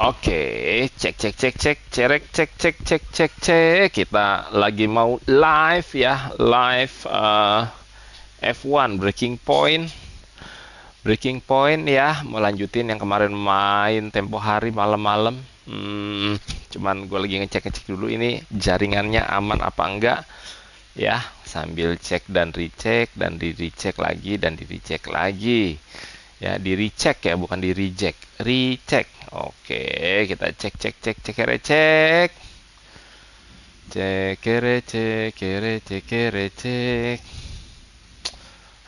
Oke, cek cek cek cek cerek cek cek cek cek cek. Kita lagi mau live ya, live F1 Breaking Point. Breaking Point ya, mau lanjutin yang kemarin main tempo hari malam-malam. Cuman gue lagi ngecek-ngecek dulu ini jaringannya aman apa enggak ya, sambil cek dan recheck dan di recheck lagi dan di recheck lagi. Ya, di recheck ya, bukan di reject. Recheck. Oke, kita cek cek cek cek cek. Cek cek cek cek.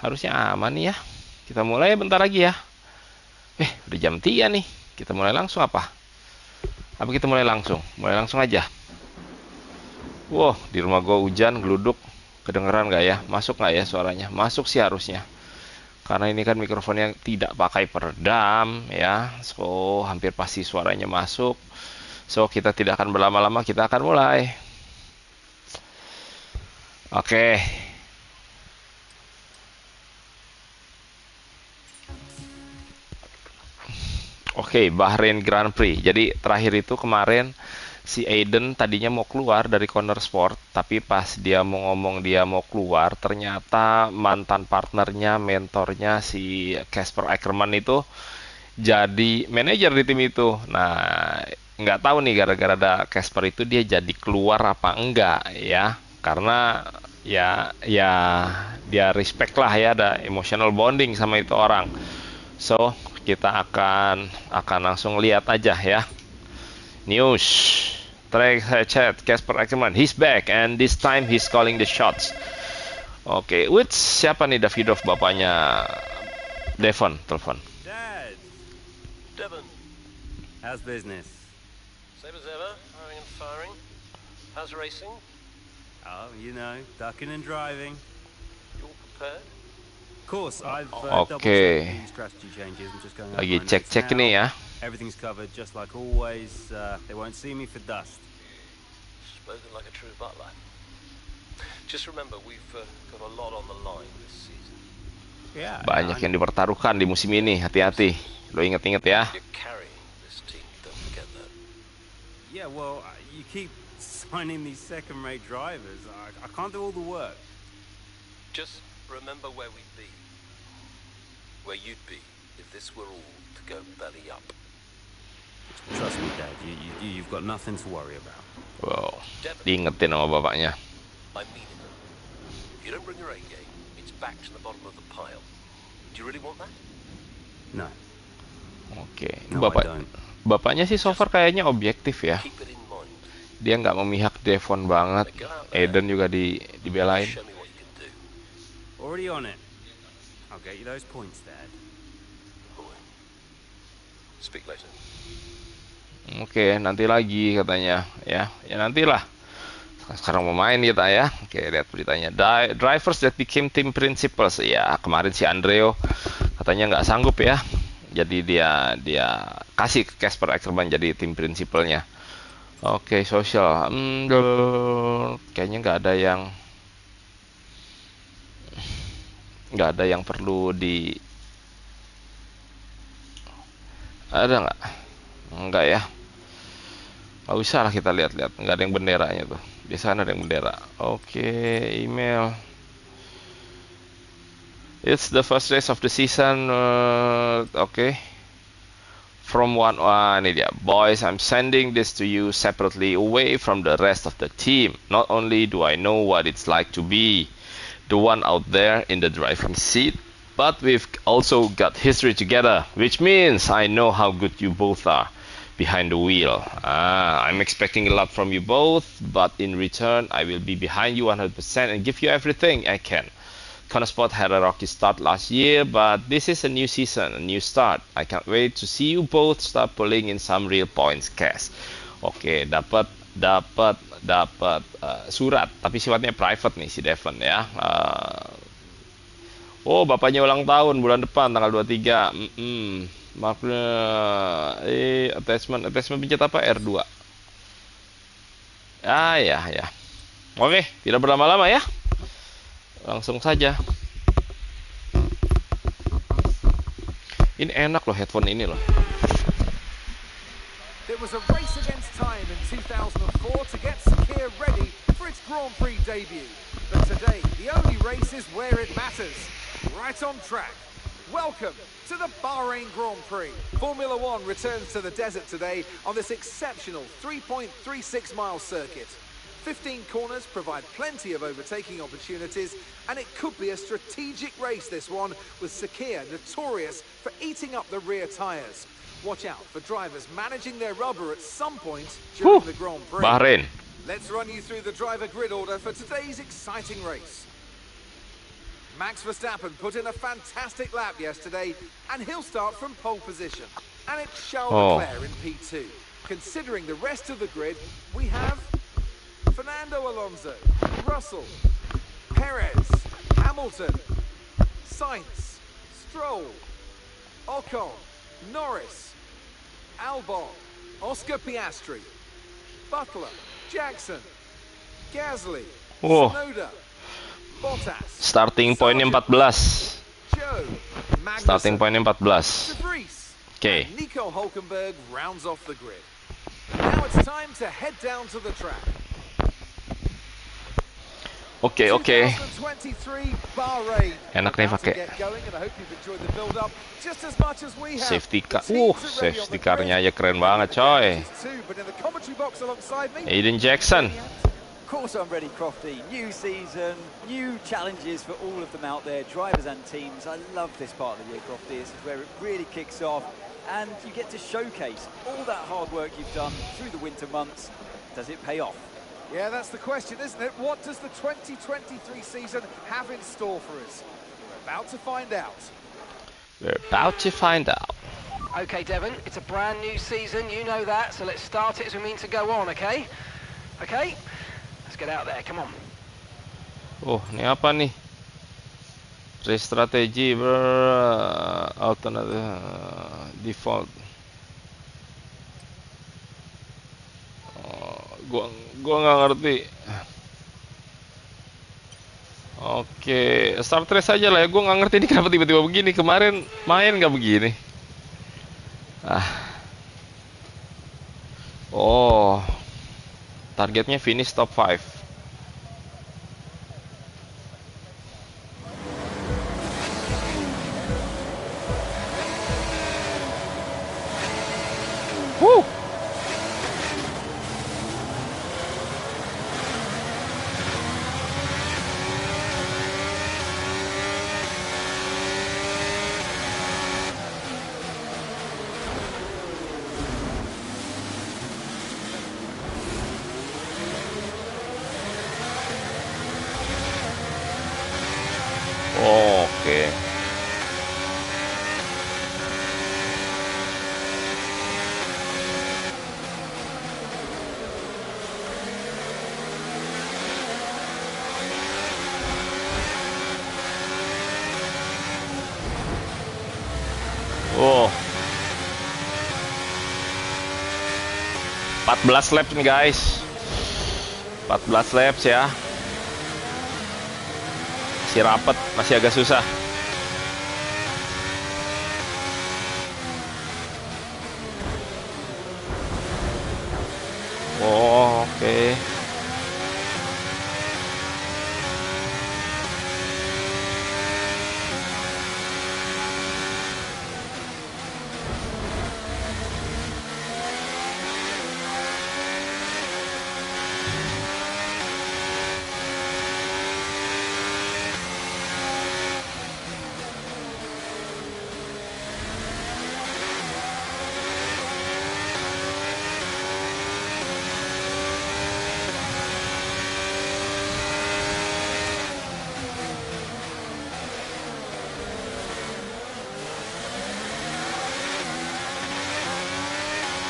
Harusnya aman nih ya. Kita mulai bentar lagi ya. Udah jam 3 nih. Kita mulai langsung apa? Apa kita mulai langsung? Mulai langsung aja. Wow, di rumah gua hujan, geluduk. Kedengeran nggak ya? Masuk nggak ya suaranya? Masuk sih harusnya. Karena ini kan mikrofonnya tidak pakai peredam ya. So, hampir pasti suaranya masuk. So, kita tidak akan berlama-lama, kita akan mulai. Oke. Oke, Bahrain Grand Prix. Jadi terakhir itu kemarin si Aiden tadinya mau keluar dari Corner Sport, tapi pas dia mau ngomong dia mau keluar, ternyata mantan partnernya, mentornya si Casper Ackerman itu jadi manajer di tim itu. Nah, nggak tahu nih gara-gara ada Casper itu dia jadi keluar apa enggak ya? Karena ya dia respect lah ya, ada emotional bonding sama itu orang. So, kita akan langsung lihat aja ya. News. Track chat Casper Ackerman, he's back and this time he's calling the shots. Oke, which siapa nih Davidov bapaknya Devon telepon. Dad, Devon, how's business? same as ever, hiring and firing. How's racing? Oh, you know, ducking and driving. You all prepared? Of course, I've double Oke. checked these strategy changes. I'm just going over Lagi my notes cek-cek now. nih ya. Everything's covered just like always. They won't see me for dust. Spoken like a true butler. Just remember, we've got a lot on the line this season. Yeah. Banyak yang dipertaruhkan di musim ini, hati-hati. Lo inget-inget ya. You're carrying this team, don't forget that. Yeah, well, you keep signing these second-rate drivers. I can't do all the work. Just remember where we'd be. Where you'd be if this were all to go belly up. Trust me, Dad. You've got nothing to worry about. Wow, diingetin sama bapaknya. I mean it. If you don't bring your A game, it's back to the bottom of the pile. Do you really want that? No. Oke, No, I don't. bapaknya sih so far kayaknya objektif ya. Keep it in mind. Dia nggak memihak Devon banget. Aiden juga dibelain. Show me what you can do. Already on it. I'll get you those points, Dad. Boy. Speak later. Oke, nanti lagi katanya ya. Ya nantilah. Sekarang mau main kita ya. Oke, lihat beritanya. Drivers that became team principals. Ya, kemarin si Andreo katanya nggak sanggup ya. Jadi dia kasih ke Casper Ackerman jadi tim principalnya. Oke, sosial. Kayaknya nggak ada yang perlu ada nggak? Nggak ya. Nggak usah lah kita lihat-lihat. Nggak ada yang benderanya tuh. Biasanya ada yang bendera. Oke, email. It's the first race of the season. Oke. From ini dia. Boys, I'm sending this to you separately away from the rest of the team. Not only do I know what it's like to be the one out there in the driving seat, but we've also got history together, which means I know how good you both are behind the wheel. I'm expecting a lot from you both, but in return, I will be behind you 100% and give you everything I can. Conesport had a rocky start last year, but this is a new season, a new start. I can't wait to see you both start pulling in some real points, Cass. Oke, dapat surat, tapi sifatnya private nih si Devon ya. Oh, bapaknya ulang tahun bulan depan tanggal 23. Maknya attachment pencet apa? R2. Ya. Oke, tidak berlama-lama ya. Langsung saja. Ini enak loh headphone ini loh. There It was a race against time in 2004 to get Sakhir ready for its Grand Prix debut. But today, the only race is where it matters. Right on track. Welcome to the Bahrain Grand Prix. Formula One returns to the desert today on this exceptional 3.36-mile circuit. 15 corners provide plenty of overtaking opportunities, and it could be a strategic race, this one, with Sakhir notorious for eating up the rear tyres. Watch out for drivers managing their rubber at some point during the Grand Prix. Bahrain. Let's run you through the driver grid order for today's exciting race. Max Verstappen put in a fantastic lap yesterday, and he'll start from pole position. And it's Charles Leclerc in P2. Considering the rest of the grid, we have Fernando Alonso, Russell, Perez, Hamilton, Sainz, Stroll, Ocon, Norris, Albon, Oscar Piastri, Butler, Jackson, Gasly, Tsunoda, Bottas. Starting pointnya 14. Joe, Starting Magnussen, pointnya 14. De Vries, Oke. and Nico Hulkenberg rounds off the grid. Now it's time to head down to the track. Oke. 2023 Bahrain. Enak nih About to pakai get going, and I hope you've enjoyed the build-up just as much as we have. safety car. The teams are ready on Safety the car-nya grid. aja keren banget, coy. But in the commentary box alongside me, Aiden Jackson. Of course I'm ready, Crofty. New season, new challenges for all of them out there, drivers and teams. I love this part of the year, Crofty. This is where it really kicks off, and you get to showcase all that hard work you've done through the winter months. Does it pay off? yeah, that's the question, isn't it? What does the 2023 season have in store for us? We're about to find out. We're about to find out. Okay, Devon, it's a brand new season, you know that, so let's start it as we mean to go on, okay? Okay? Let's get out there, come on. Oh, ini apa nih? Race strategy alternate default. Gua nggak ngerti. Oke, start race aja lah ya. Gua nggak ngerti ini kenapa tiba-tiba begini. Kemarin main nggak begini. Oh, targetnya finish top 5. Woo! Oke. Oh. 14 laps nih guys. 14 laps ya. Masih rapet, masih agak susah. Oh, oke.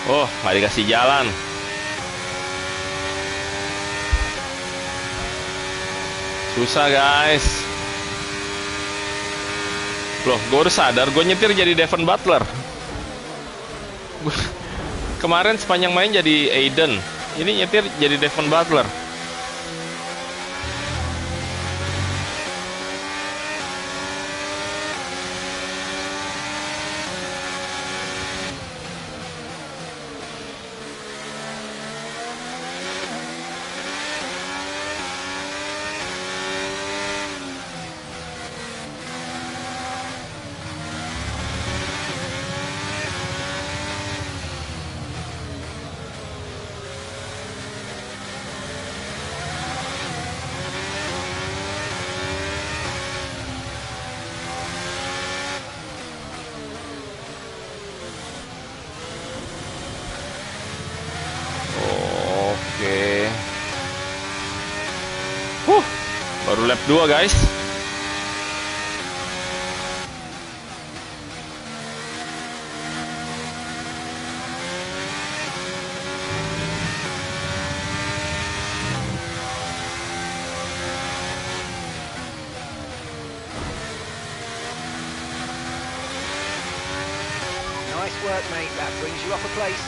Oh, nggak dikasih jalan. Susah guys. Loh, gue udah sadar gue nyetir jadi Devon Butler. Kemarin sepanjang main jadi Aiden. Ini nyetir jadi Devon Butler. Baru lap 2 guys. Nice work, mate. That brings you up a place.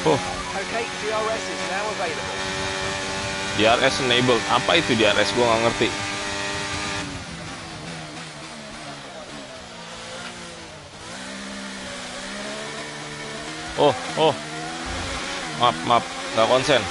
Oh, Okay, DRS is now available. DRS enabled. Apa itu DRS? Gua nggak ngerti. Oh. Maaf, nggak konsen.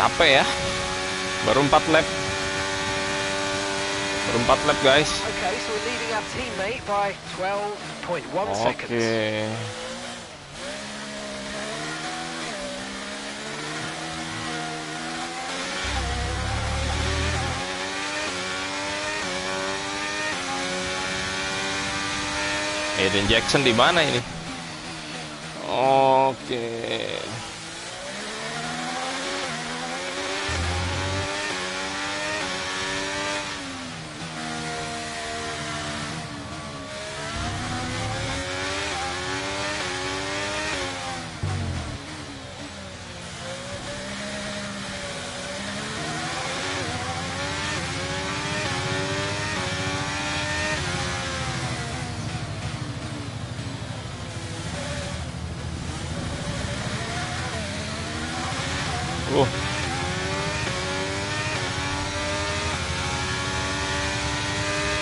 Capek ya. Baru 4 lap. Baru 4 lap guys. Okay, so we're leading our teammate by 12.1 seconds. Oke. Aiden Jackson di mana ini? Oke.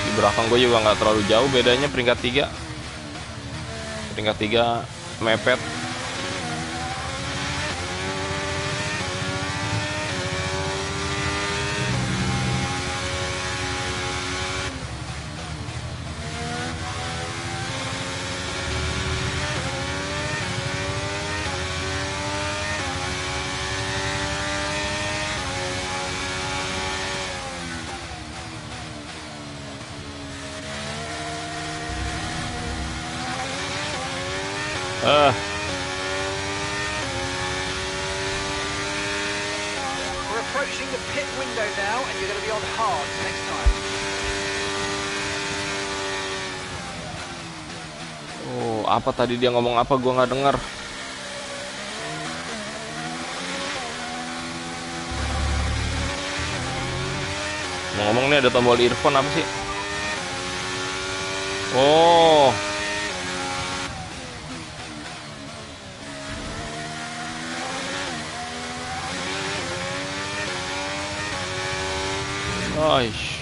Di belakang gue juga nggak terlalu jauh bedanya, peringkat 3 mepet. We're approaching the pit window now, and you're going to be on hards next time. Oh, apa tadi dia ngomong apa? Gua nggak dengar. Ngomong nih ada tombol earphone apa sih? Oh. Aish.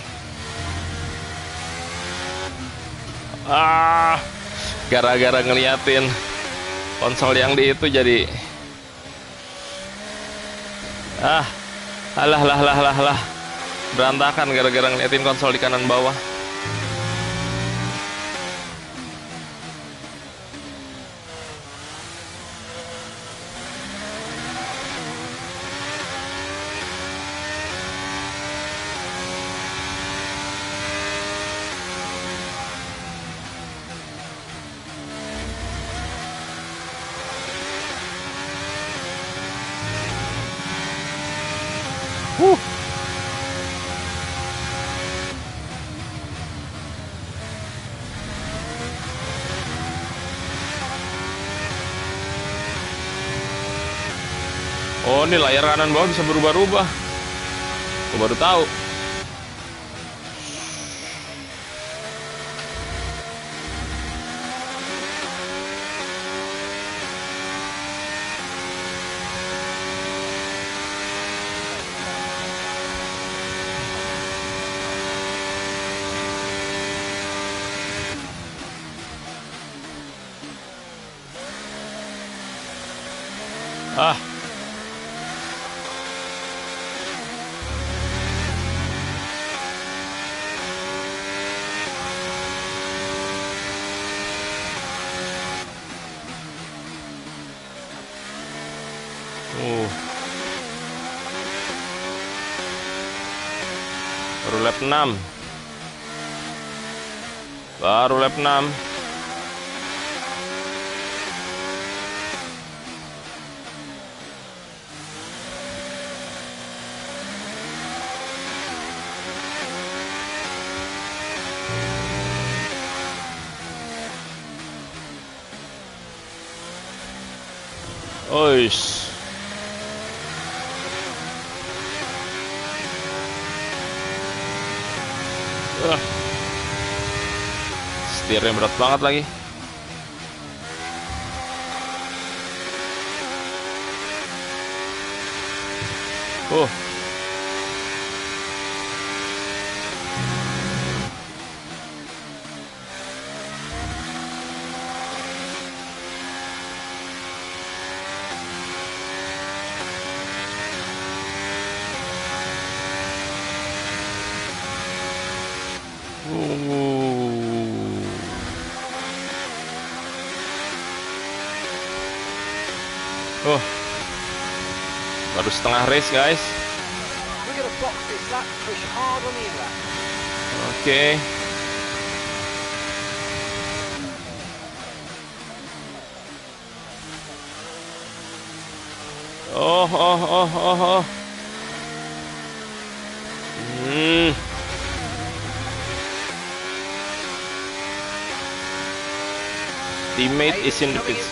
Gara-gara ngeliatin konsol yang di itu jadi alah. Berantakan gara-gara ngeliatin konsol di kanan bawah. Oh, ini layar kanan bawah bisa berubah-ubah. Gue baru tahu. Ah. Baru lap 6. Baru lap 6. Oish. Setirnya berat banget lagi. Baru setengah race, guys. Oke. Oh. Teammate is in the pits.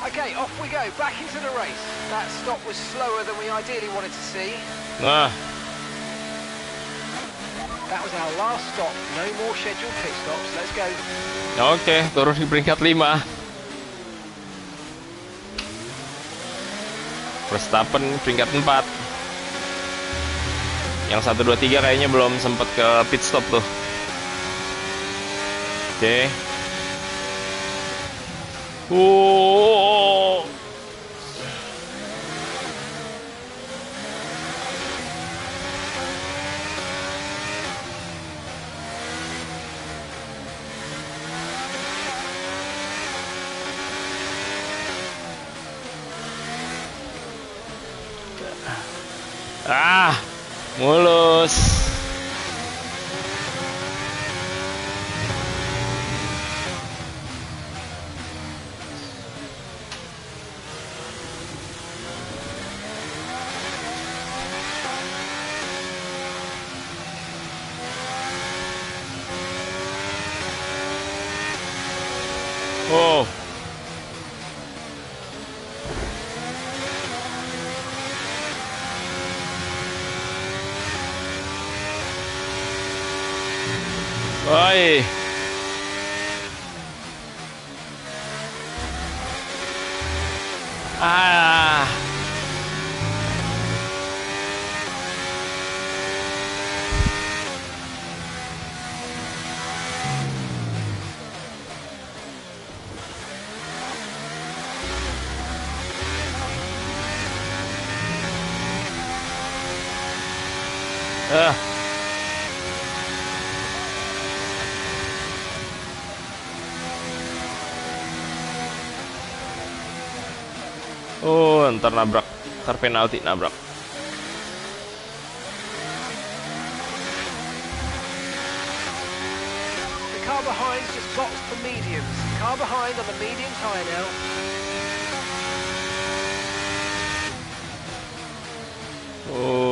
Okay, off we go, back into the race. That stop was slower than we ideally wanted to see. That was our last stop. No more scheduled pit stops. Let's go. Oke, turun di peringkat 5. Verstappen peringkat 4. Yang 1, 2, 3 kayaknya belum sempet ke pit stop tuh. Oke. Mulus. Oh. Oi. Ah. Oh, ntar nabrak, ntar penalti nabrak. The car behind just boxed the mediums. Car behind on the medium tyre now. Oh.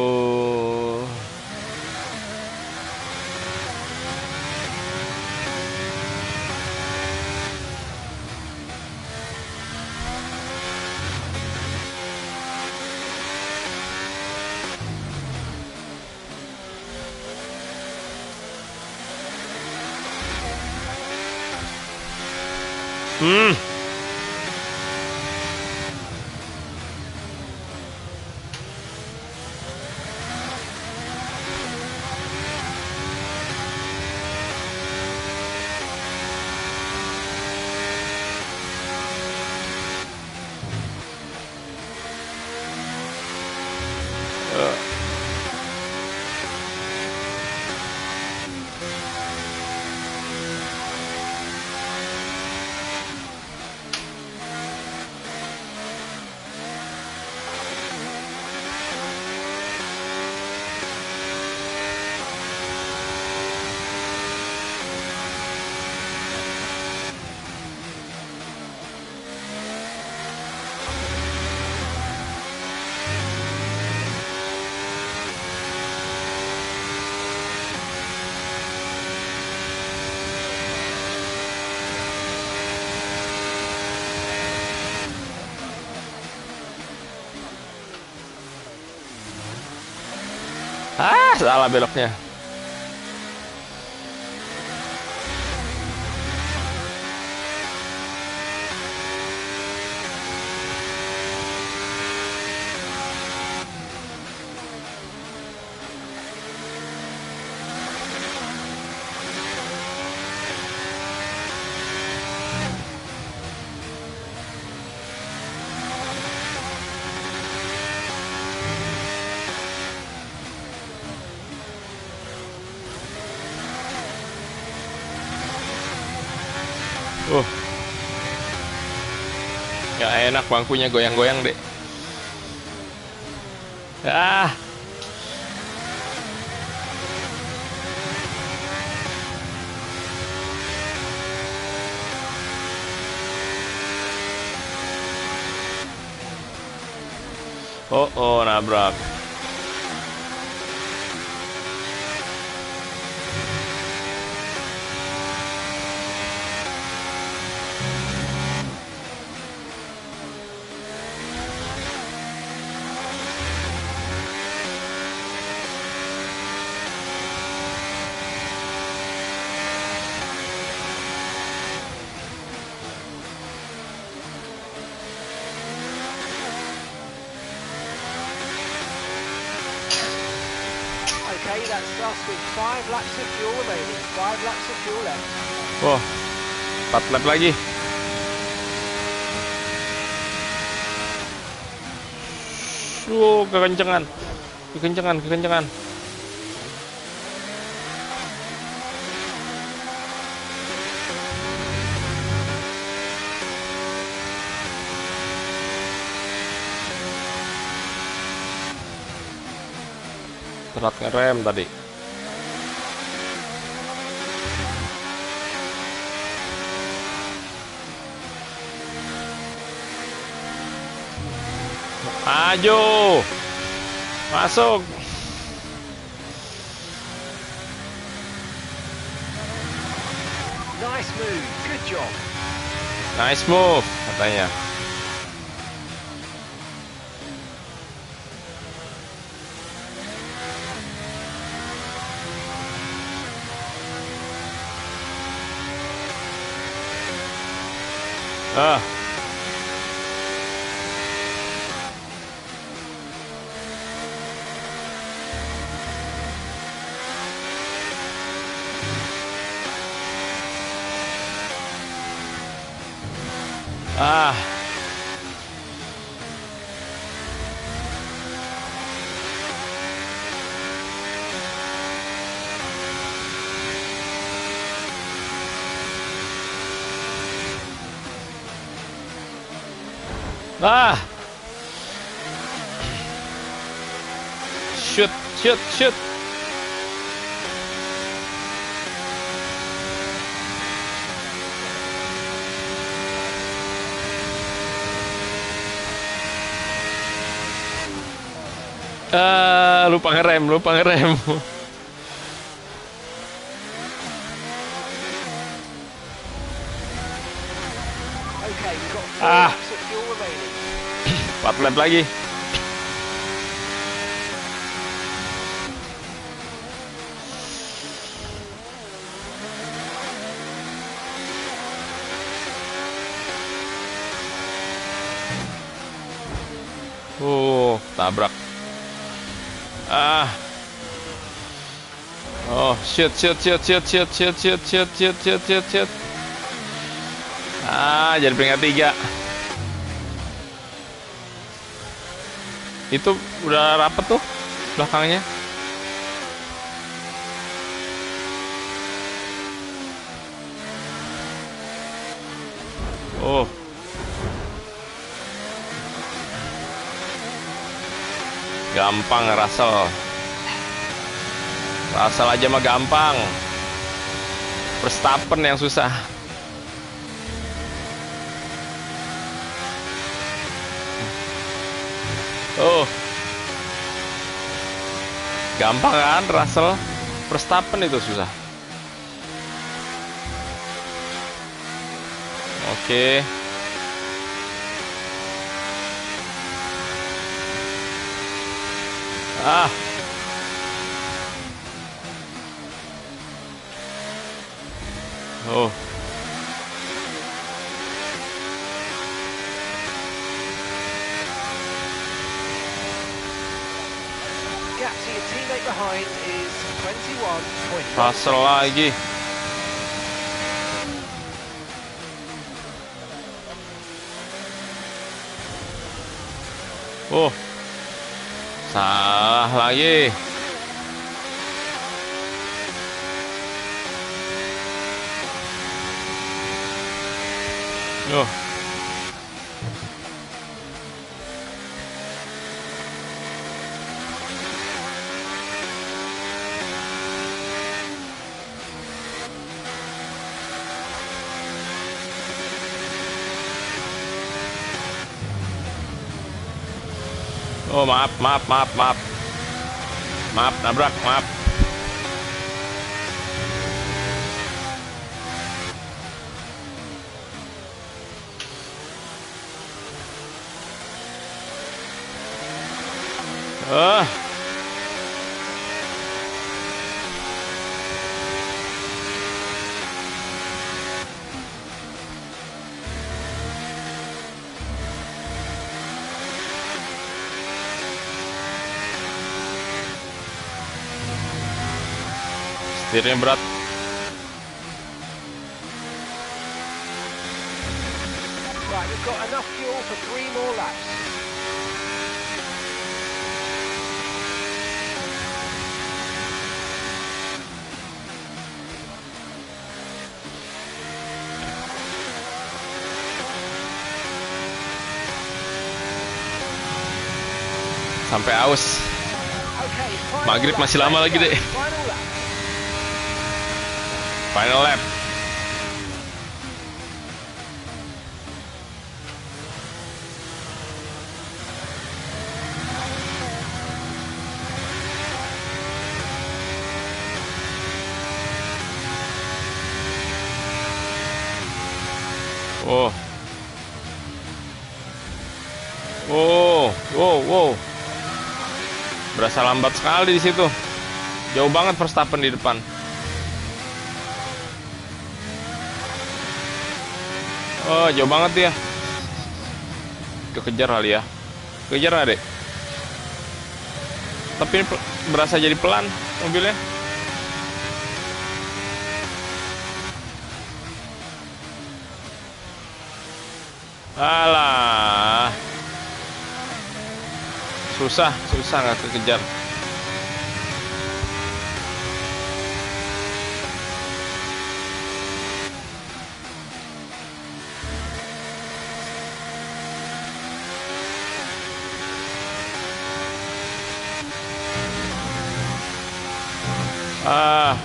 Salah beloknya. Gak enak bangkunya goyang-goyang deh. Oh, nabrak. Okay, that starts with 5 laps of fuel remaining. 5 laps of fuel left. Wah, 4 lap lagi. Kekencengan. Kekencengan. Telat ngerem tadi. Ayo, masuk. Nice move, good job. Nice move katanya. Ah. Ah. Ah. Shoot. Lupa ngerem. Okay, we've got 4 laps of fuel remaining. 4 lap lagi. Tabrak. Oh, shoot. Jadi peringkat 3. Itu udah rapet tuh belakangnya. Oh. Gampang Russell aja mah gampang. Verstappen yang susah. Oh, gampang kan Russell? Verstappen itu susah. Oke. Oh. Gap to your teammate behind is 21.1. Russell lagi. Oh. Salah lagi. Oh. Oh, maaf, nabrak, maaf. Setirnya berat. Right, we've got enough fuel for 3 more laps. Sampai aus. Okay, Maghrib masih lama lagi deh. Final lap. Final lap. Oh. Wow. Berasa lambat sekali di situ. Jauh banget Verstappen di depan. Oh, jauh banget dia. Kekejar kali ya. Kejar nggak, Dek? Tapi ini berasa jadi pelan mobilnya. Alah. Susah nggak kekejar. Ah.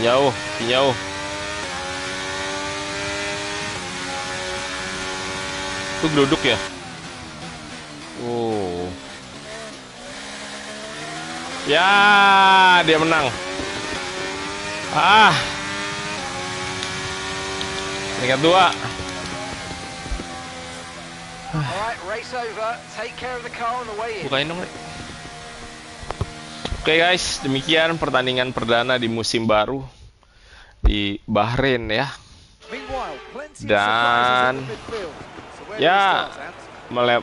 Jauh. Itu geluduk ya? Oh. Ya, dia menang. Peringkat 2. Alright, race over. Take care of the car on the way in. Bukain dong, Rek. Oke guys, demikian pertandingan perdana di musim baru di Bahrain ya. Dan ya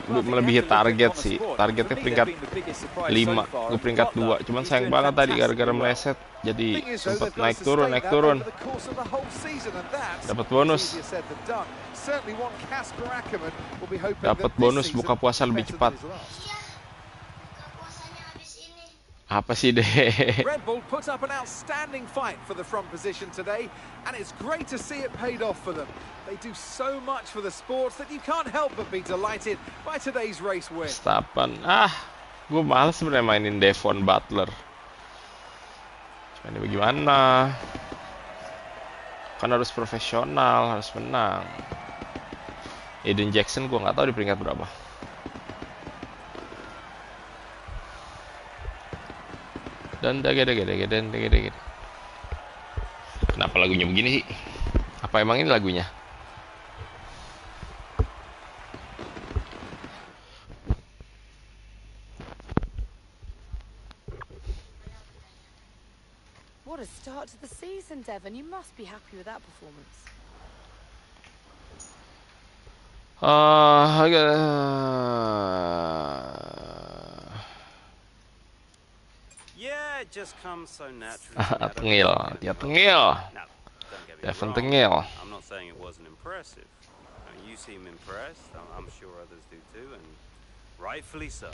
melebihi target sih. Targetnya peringkat 5, gue peringkat 2. Cuman sayang banget tadi gara-gara meleset. Jadi sempat naik turun. Dapat bonus. Dapat bonus buka puasa lebih cepat. Apa sih deh? Red Bull put up an outstanding fight for the front position today, and it's great to see it paid off for them. They do so much for the sports that you can't help but be delighted by today's race win. Verstappen, gue males sebenarnya mainin Devon Butler. Cuma ini bagaimana? Kan harus profesional, harus menang. Aiden Jackson gue nggak tahu di peringkat berapa. Dan kenapa lagunya begini sih? Apa emang ini lagunya? What a start to the season, Devon. You must be happy with that performance. Yeah, it just comes so naturally. Tengil. Now, don't get me Devon wrong. tengil. I'm not saying it wasn't impressive. You seem impressed. I'm sure others do too, and rightfully so.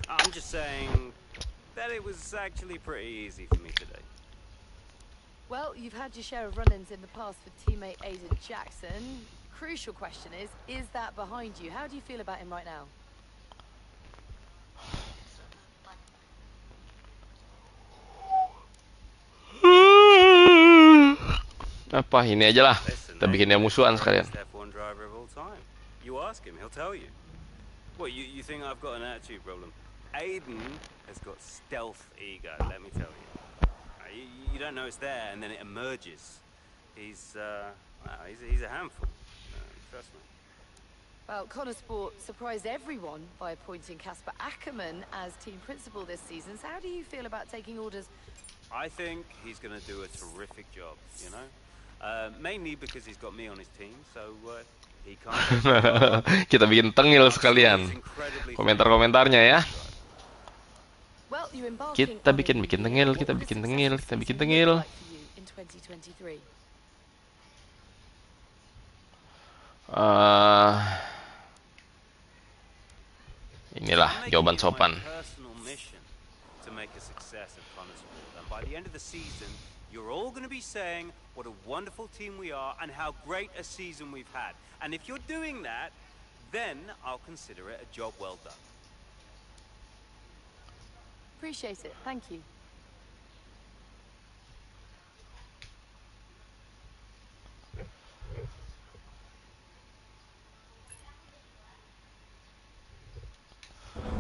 I'm just saying that it was actually pretty easy for me today. Well, you've had your share of run-ins in the past with teammate Aiden Jackson. Crucial question is that behind you? How do you feel about him right now? Apa ini aja lah. Kita bikin dia musuhan sekalian. F1 driver of all time. You ask him, he'll tell you. What, you think I've got an attitude problem? Aiden has got stealth ego, let me tell you. You don't know it's there, and then it emerges. He's a handful. Trust me. Well, Connor Sport surprised everyone by appointing Casper Ackerman as team principal this season. So how do you feel about taking orders? I think he's going to do a terrific job, you know? Mainly because he's got me on his team, so He can't go too far. Kita bikin tengil It's sekalian incredibly komentar-komentarnya ya. Well, you're embarking Kita on a bikin new tengil, year. kita What would a bikin tengil, kita successful bikin season tengil. look like for you in 2023? Inilah I'm making jawaban it sopan. my personal mission to make a success of Connorssport. And by the end of the season, you're all going to be saying what a wonderful team we are and how great a season we've had. And if you're doing that, then I'll consider it a job well done. Appreciate it. Thank you.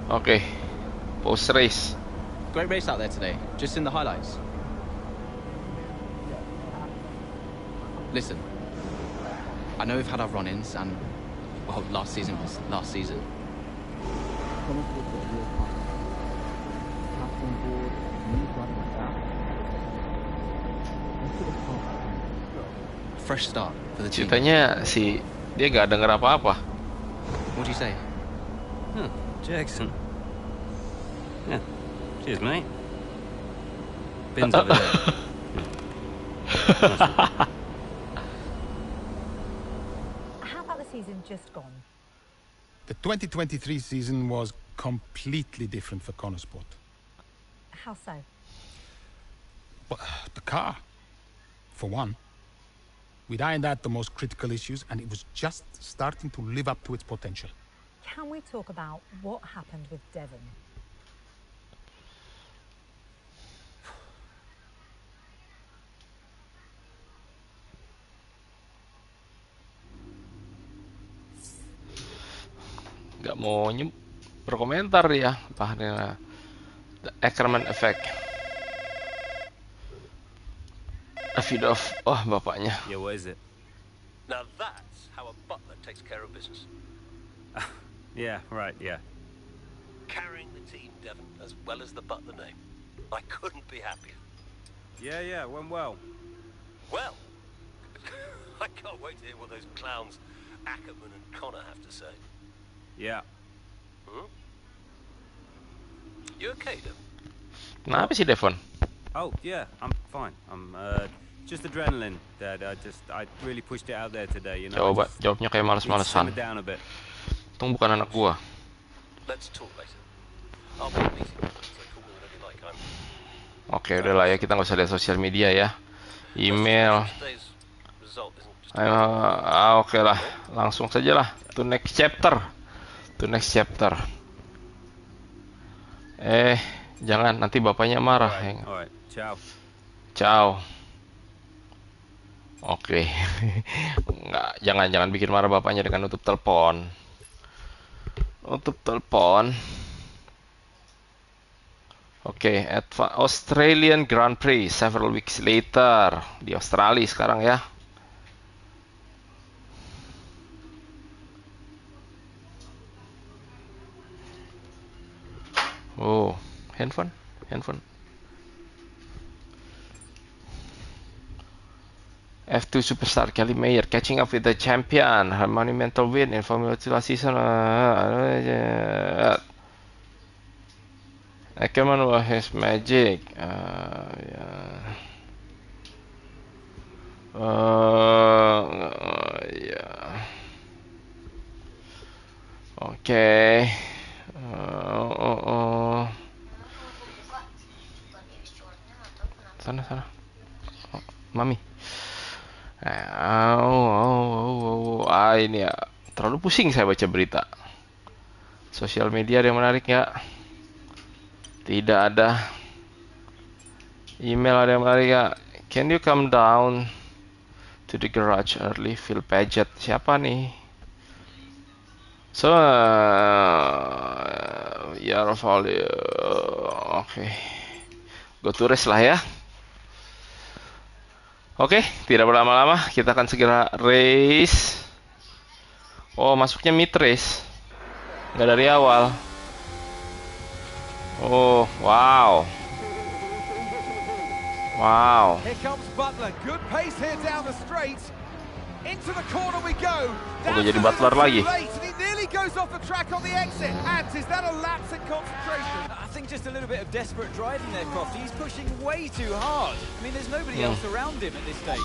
Oke, post race. Great race out there today, just in the highlights. Listen, I know we've had our run-ins and, well, last season was last season. Fresh start for the team. Ceritanya dia gak denger apa-apa. What do you say? Jackson. Yeah. Cheers, mate. Bin's over there. How about the season just gone? The 2023 season was completely different for Connorssport. How so? But the car, for one. We'd ironed out the most critical issues, and it was just starting to live up to its potential. Can we talk about what happened with Devon? Gak mau berkomentar ya, bahannya the Ackerman effect. Davidoff, oh bapaknya. Yeah, what is it? Now that's how a butler takes care of business. Yeah, right, yeah. Carrying the team, Devon, as well as the butler name. I couldn't be happier. Yeah, went well. Well, I can't wait to hear what those clowns Ackerman and Connor have to say. Yeah. You okay, Devon? Kenapa sih Devon? Oh, yeah, I'm fine. I'm just adrenaline, Dad. I really pushed it out there today, you know. Jawabnya kayak males-malesan. Down a bit. Untung bukan anak gua. Let's talk later. I'll be meeting you, so call me whenever you like. Oke, udah lah ya, kita nggak usah lihat sosial media ya. Email. Today's result isn't just Oke lah, langsung saja lah. To next chapter. Jangan nanti bapaknya marah. Alright, ciao. Ciao. Oke. Nggak, jangan bikin marah bapaknya dengan nutup telepon. Oke, Australian Grand Prix several weeks later. Di Australia sekarang ya. Oh, handphone. F2 superstar Kelly Mayer catching up with the champion. Her monumental win in Formula 2 last season. Ackerman was his magic. Okay. Sana. Oh, Mami. Ini ya terlalu pusing saya baca berita. Sosial media ada yang menarik nggak? Tidak ada. Email ada yang menarik nggak? Can you come down to the garage early? Phil Paget. Siapa nih? So, Yarvalio. Oke. Go to rest lah ya. Oke, tidak berlama-lama, kita akan segera race. Oh, masuknya mid race. Nggak dari awal. Oh, wow. Here comes Butler. Good pace here down the straight. Into the corner we go. Udah jadi Butler lagi. Late, and he nearly goes off the track on the exit. And is that a lapse in concentration? I think just a little bit of desperate driving there, Crofty. He's pushing way too hard. I mean, there's nobody else around him at this stage.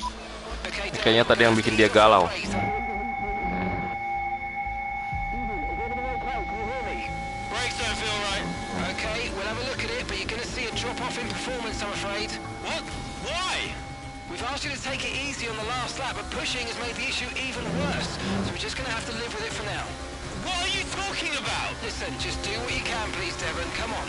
Kayaknya tadi yang bikin dia galau. Brakes don't feel right. Okay, we'll have a look at it, but you're going to see a drop-off in performance, I'm afraid. What? Why? We've asked you to take it easy on the last lap, but pushing has made the issue even worse. So we're just going to have to live with it for now. What are you talking about? Listen, just do what you can, please, Devon. Come on.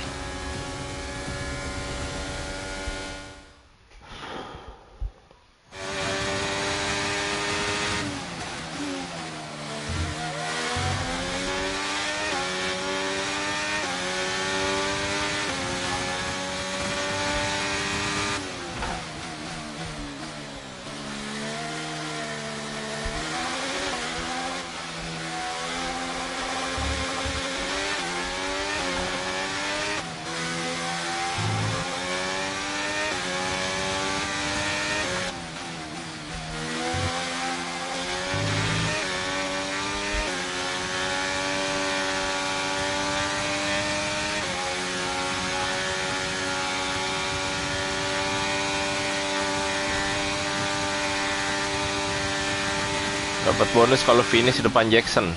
Dapat bonus kalau finish di depan Jackson.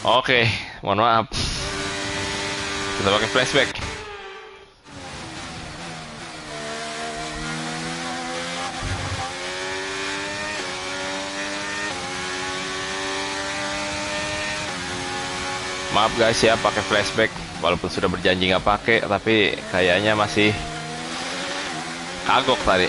Oke, mohon maaf. Kita pakai flashback. Maaf guys ya, pakai flashback walaupun sudah berjanji nggak pakai, tapi kayaknya masih kagok tadi.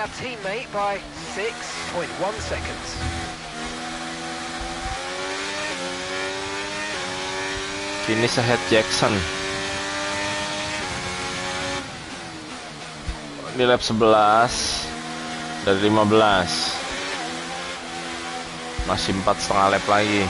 Our teammate by 6.1 seconds. Finish ahead Jackson. Di lap 11 dari 15. Masih 4,5 lap lagi.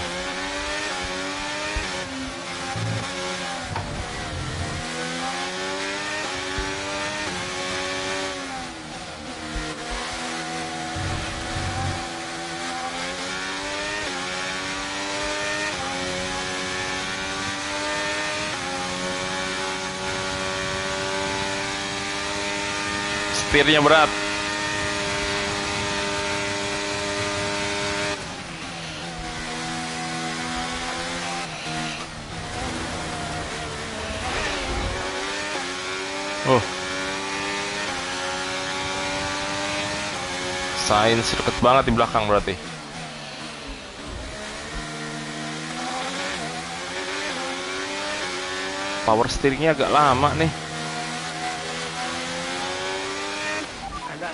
Setirnya berat. Sainz deket banget di belakang berarti. Power steeringnya agak lama nih.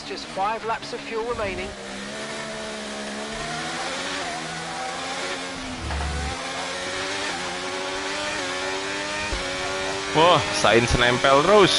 Just 5 laps of fuel remaining. Wah, Sainz nempel terus.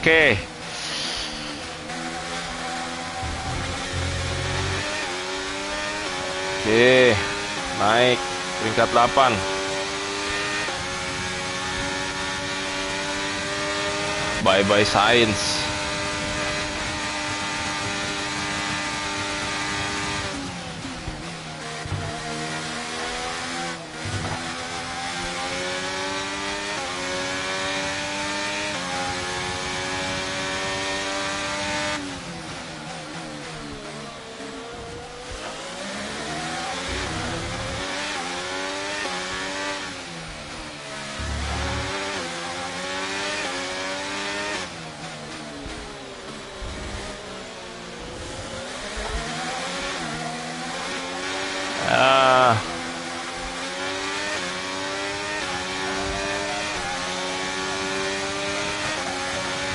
Oke. Oke, naik peringkat 8. Bye-bye Sainz.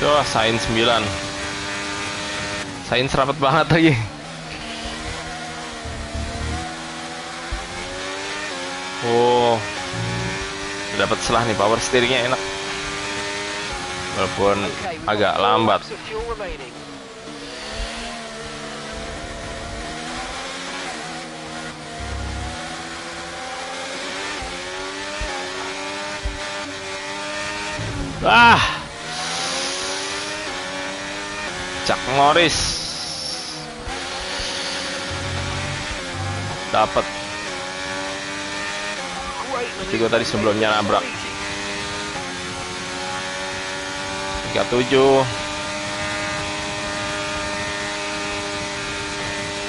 Tuh, Sainz 9. Sainz rapat banget lagi. Oh, dapat selah nih, power steeringnya enak. Walaupun agak lambat. Chuck Norris dapat. Gue tadi sebelumnya nabrak. 37.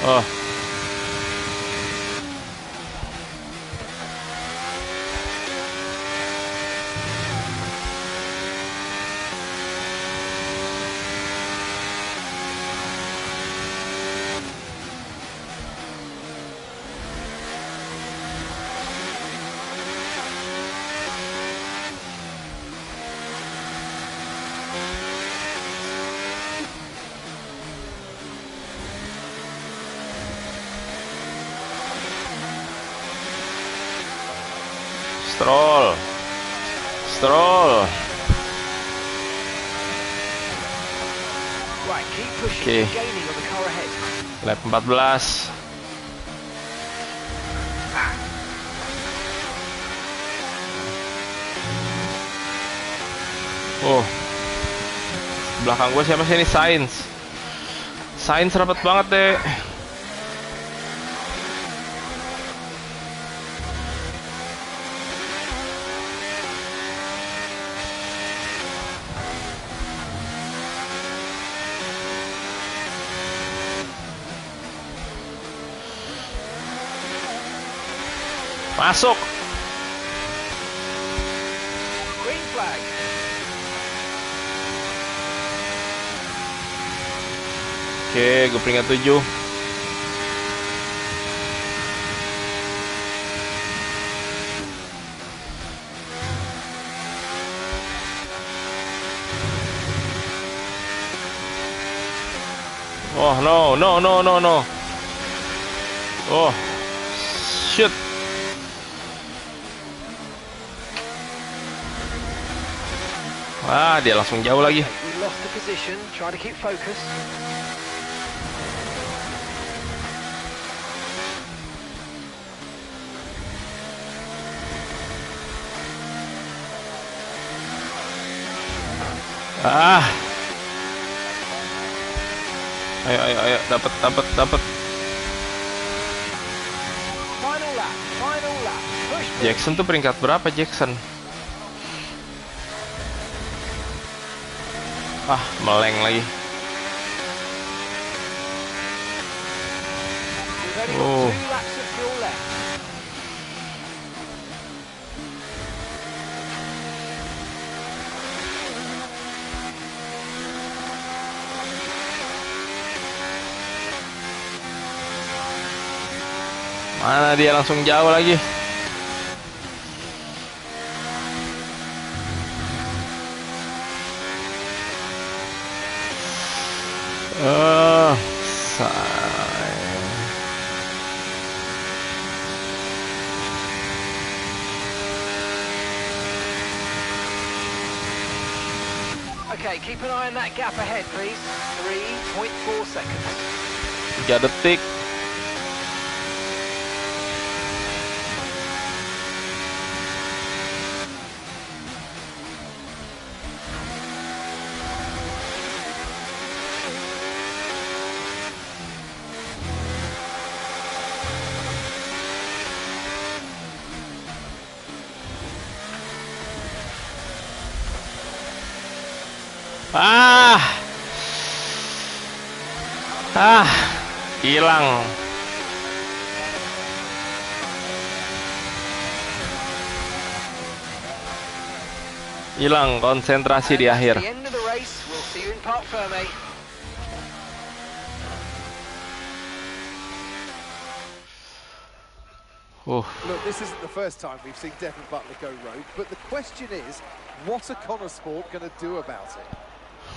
Oh. Stroll. Oke. Lap 14. Oh. Belakang gue siapa sih ini? Sainz rapat banget deh. Masuk. Green flag. Oke, gue peringkat 7. Oh, no. Oh, shit. Dia langsung jauh lagi. We lost the position. Try to keep focus. Ayo, dapat. Final lap. Push. Jackson tuh peringkat berapa Jackson? Meleng lagi. Oh. Mana dia langsung jauh lagi. Okay, keep an eye on that gap ahead, please. 3.4 seconds. 3 detik. Hilang. Hilang konsentrasi di akhir. Look, this isn't the first time we've seen Devon Butler go rogue, but the question is, what are Connor Sport going to do about it?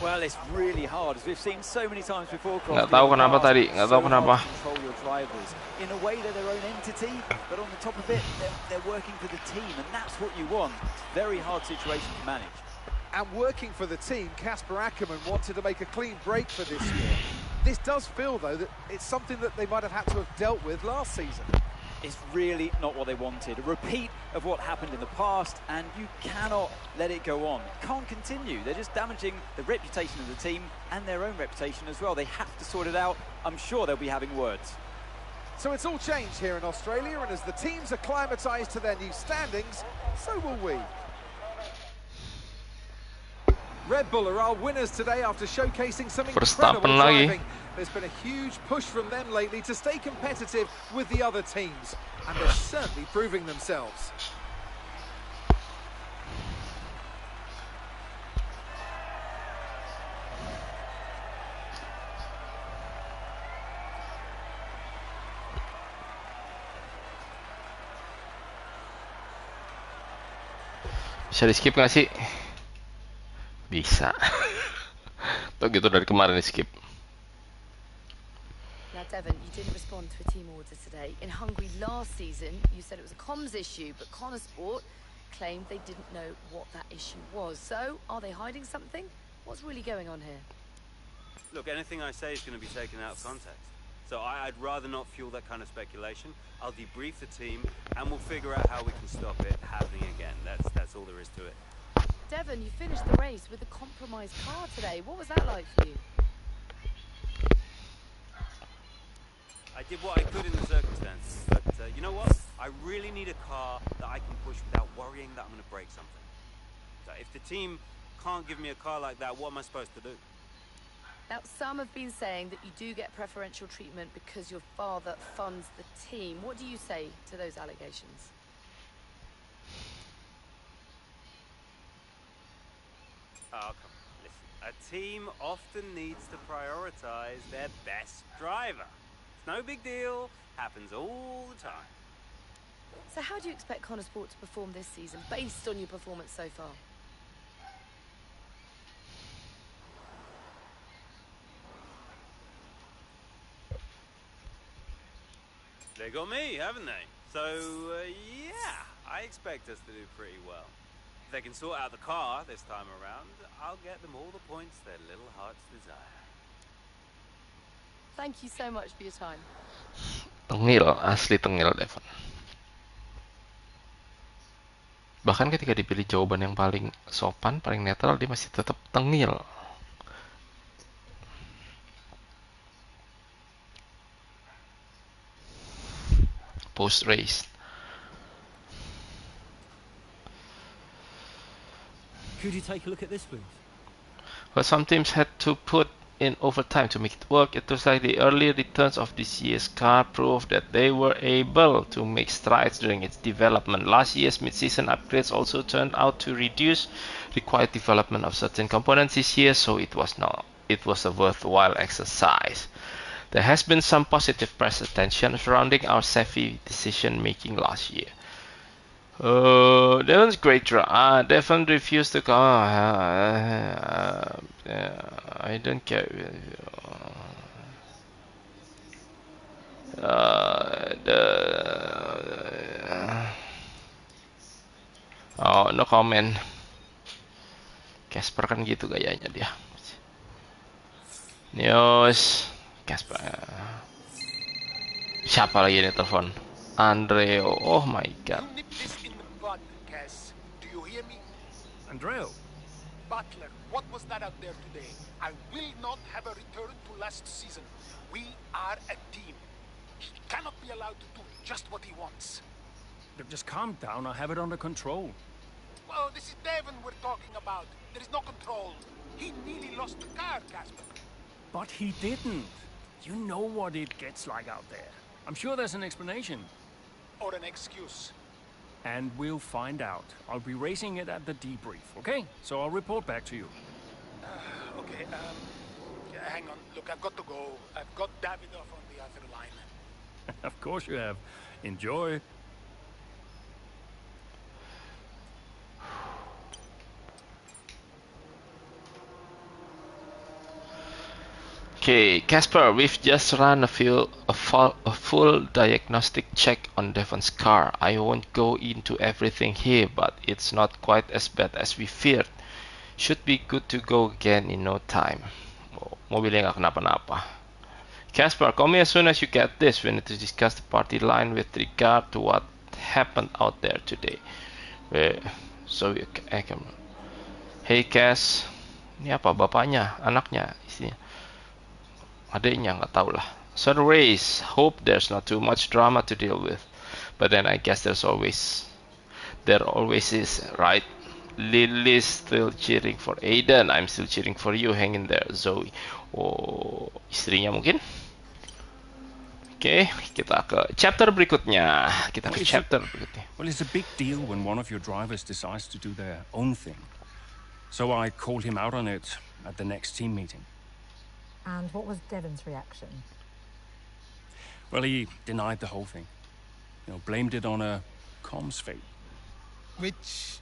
Well, it's really hard, as we've seen so many times before. Nggak tahu kenapa tadi, nggak tahu kenapa. Control your drivers. In a way, they're their own entity, but on the top of it, they're working for the team, and that's what you want. Very hard situation to manage. And working for the team, Kasper Ackermann wanted to make a clean break for this year. This does feel, though, that it's something that they might have had to have dealt with last season. It's really not what they wanted. A repeat of what happened in the past, and you cannot let it go on. It can't continue. They're just damaging the reputation of the team and their own reputation as well. They have to sort it out. I'm sure they'll be having words. So it's all changed here in Australia, and as the teams acclimatised to their new standings, so will we. Red Bull are our winners today after showcasing some incredible driving. There's been a huge push from them lately to stay competitive with the other teams, and they're certainly proving themselves. Bisa di skip nggak sih? Bisa. Tuh gitu dari kemarin di skip. Now, Devon, you didn't respond to a team order today. In Hungary last season, you said it was a comms issue, but Connor Sport claimed they didn't know what that issue was. So, are they hiding something? What's really going on here? Look, anything I say is going to be taken out of context. So I'd rather not fuel that kind of speculation. I'll debrief the team, and we'll figure out how we can stop it happening again. That's all there is to it. Devon, you finished the race with a compromised car today. What was that like for you? I did what I could in the circumstances, but you know what? I really need a car that I can push without worrying that I'm going to break something. So if the team can't give me a car like that, what am I supposed to do? Now, some have been saying that you do get preferential treatment because your father funds the team. What do you say to those allegations? Oh, come on, listen. A team often needs to prioritize their best driver. It's no big deal, happens all the time. So how do you expect Connor Sport to perform this season, based on your performance so far? They got me, haven't they? So, yeah, I expect us to do pretty well. If they can sort out the car this time around, I'll get them all the points their little hearts desire. Thank you so much for your time. Tengil, asli tengil, Devon. Bahkan ketika dipilih jawaban yang paling sopan, paling netral, dia masih tetap tengil. Post-race. Could you take a look at this, please? Well, some teams had to put in overtime to make it work. It looks like the early returns of this year's car proved that they were able to make strides during its development. Last year's mid-season upgrades also turned out to reduce required development of certain components this year, so it was a worthwhile exercise. There has been some positive press attention surrounding our savvy decision-making last year. Devon's great drive. Devon refused to come. I don't care. Oh, no comment. Kasper kan gitu gayanya dia. News. Kasper. Siapa lagi ini telepon? Andreo. Oh my god. Nip this in the bud, Cass. Do you hear me? Andreo. Butler, what was that out there today? I will not have a return to last season. We are a team. He cannot be allowed to do just what he wants. Look, just calm down. I have it under control. Well, this is Devon we're talking about. There is no control. He nearly lost the car, Kasper. But he didn't. You know what it gets like out there. I'm sure there's an explanation. Or an excuse. And we'll find out. I'll be racing it at the debrief, okay? So I'll report back to you. Okay, hang on. Look, I've got to go. I've got Davidoff on the other line. Of course you have. Enjoy. Okay, Casper, we've just run a full diagnostic check on Devon's car. I won't go into everything here, but it's not quite as bad as we feared. Should be good to go again in no time. Oh, mobilnya nggak kenapa-napa. Casper, call me as soon as you get this. We need to discuss the party line with regard to what happened out there today. Hey Cas, ini apa bapaknya, anaknya, istrinya, adiknya, nggak tahu lah. So the race, hope there's not too much drama to deal with, but then I guess there always is, right? Lily's still cheering for Aiden. I'm still cheering for you. Hang in there, Zoe. Oh, istrinya mungkin. Oke, kita ke chapter berikutnya. Well, it's a big deal when one of your drivers decides to do their own thing. So I called him out on it at the next team meeting. And what was Devon's reaction? Well, he denied the whole thing. Blamed it on a comms fate. Which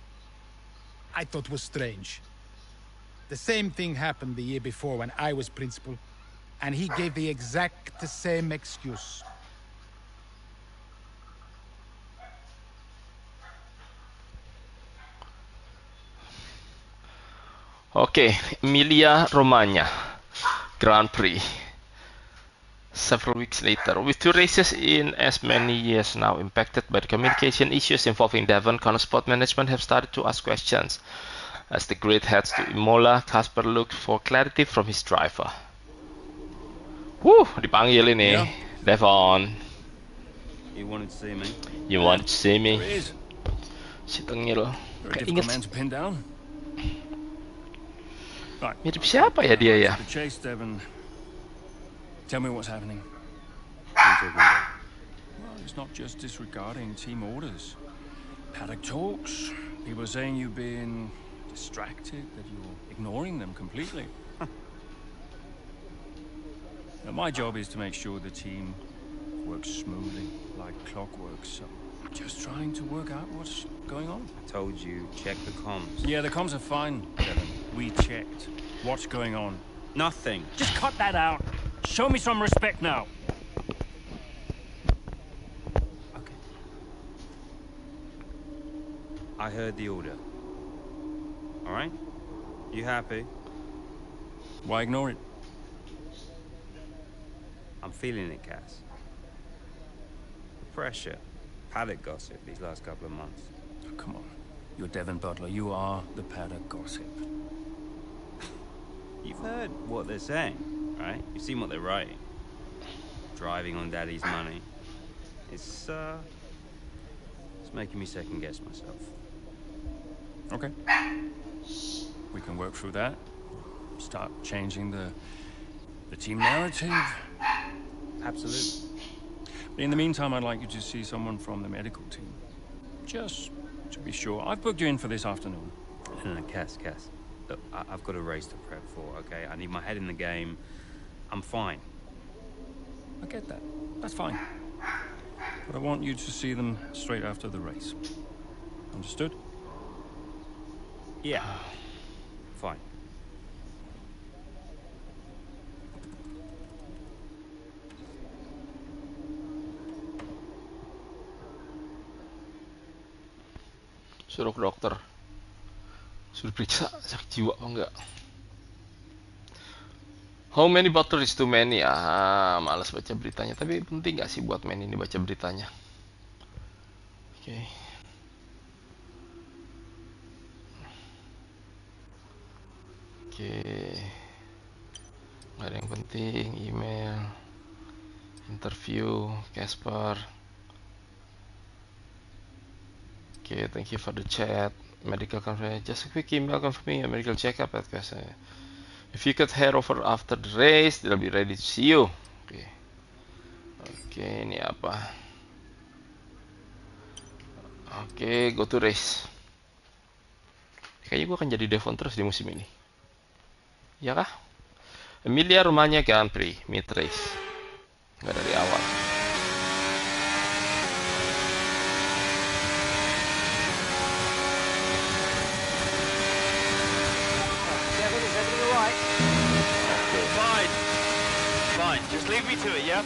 I thought was strange. The same thing happened the year before when I was principal, and he gave the exact same excuse. Okay, Emilia Romagna Grand Prix. Several weeks later, with 2 races in as many years now impacted by the communication issues involving Devon, Connorsport management have started to ask questions. As the grid heads to Imola, Casper looked for clarity from his driver. Dipanggil ini, yeah. Devon. You wanted to see me? You wanted to see me? There is. Si tengil. Very difficult man to pin down. Right. Mirip siapa ya dia ya? The chase, Devon. Tell me what's happening. Well, it's not just disregarding team orders. Paddock talks. People are saying you've been distracted, that you're ignoring them completely. Now, my job is to make sure the team works smoothly, like clockwork, so I'm just trying to work out what's going on. I told you, check the comms. Yeah, the comms are fine, Devon. We checked. What's going on? Nothing. Just cut that out. Show me some respect now. Okay. I heard the order. All right? You happy? Why ignore it? I'm feeling it, Cass. The pressure. Paddock gossip these last couple of months. Oh, come on. You're Devon Butler. You are the Paddock gossip. You've heard what they're saying, right? You've seen what they're writing. Driving on Daddy's money. It's making me second guess myself. Okay. We can work through that. Start changing the team narrative. Absolutely. In the meantime, I'd like you to see someone from the medical team. Just to be sure. I've booked you in for this afternoon. No, Cass. Look, I've got a race to prep for, okay? I need my head in the game. I'm fine. I get that. That's fine. But I want you to see them straight after the race. Understood? Yeah. Fine. Suruh ke dokter. Suruh periksa sakit jiwa apa enggak. How many butter is too many? Malas baca beritanya. Tapi penting gak sih buat main ini baca beritanya? Oke. Gak ada yang penting. Email, interview, Casper. Okay, thank you for the chat. Medical conference. Just a quick email confirming a medical checkup at Casper. If you could head over after the race, they'll be ready to see you. Oke, ini apa? Oke, go to race. Kayaknya gue akan jadi Devon terus di musim ini. Ya kah? Emilia Romagna Grand Prix mid race. Nggak dari awal. Leave me to it, yeah?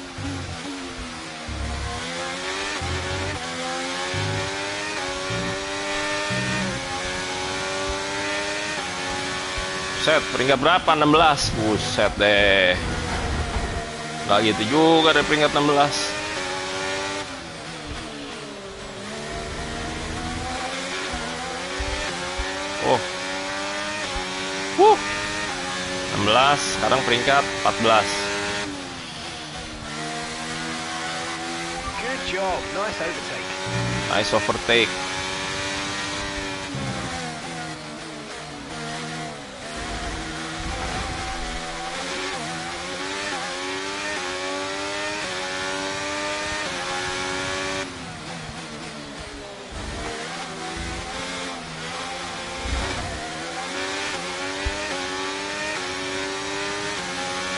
Set, peringkat berapa? 16. Buset deh. Gak gitu juga deh peringkat 16. Oh. 16, sekarang peringkat 14. Good job, nice overtake. Nice overtake.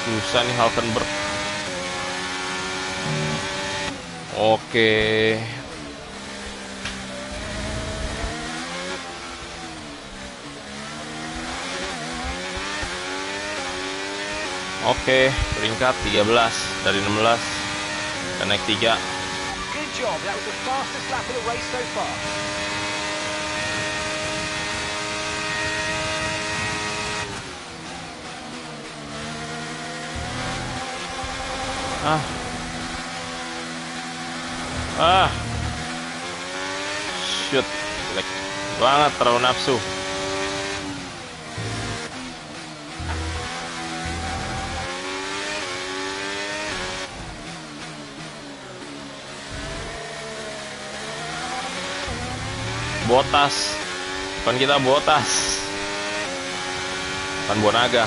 Susah nih Hulkenberg. Oke. Oke, peringkat 13 dari 16 dan naik 3. Good job, that was the fastest lap of the race so far. Shoot, jelek banget, terlalu nafsu. Botas, bukan kita Botas, bukan Bonaga.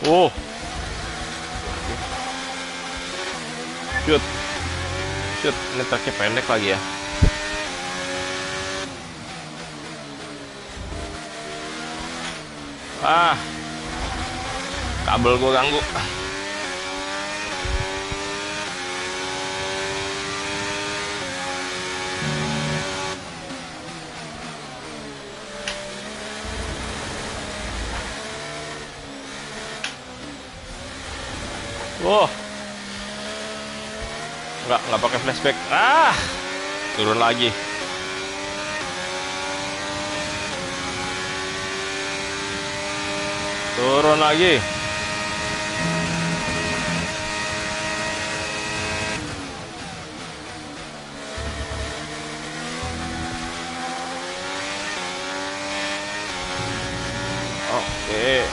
Oh, shoot, ini truknya pendek lagi ya. Kabel gua ganggu. Oh, nggak pakai flashback. Turun lagi. Turun lagi. Oke.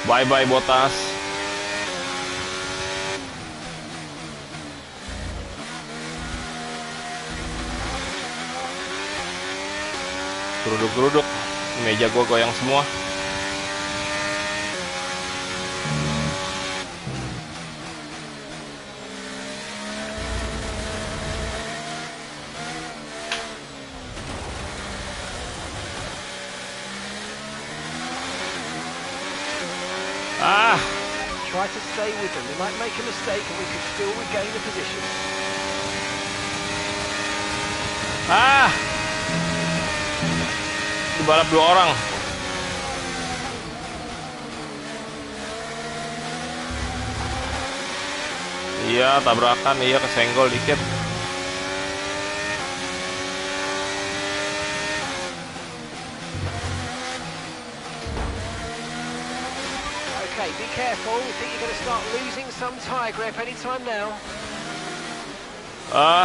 Bye-bye Botas. Geruduk-geruduk. Meja gua goyang semua. Try to stay with them. They might make a mistake and we can still regain the position. Dibalap 2 orang. Iya, tabrakan, iya kesenggol dikit. Okay, be careful. You think you're going to start losing some tire grip anytime now?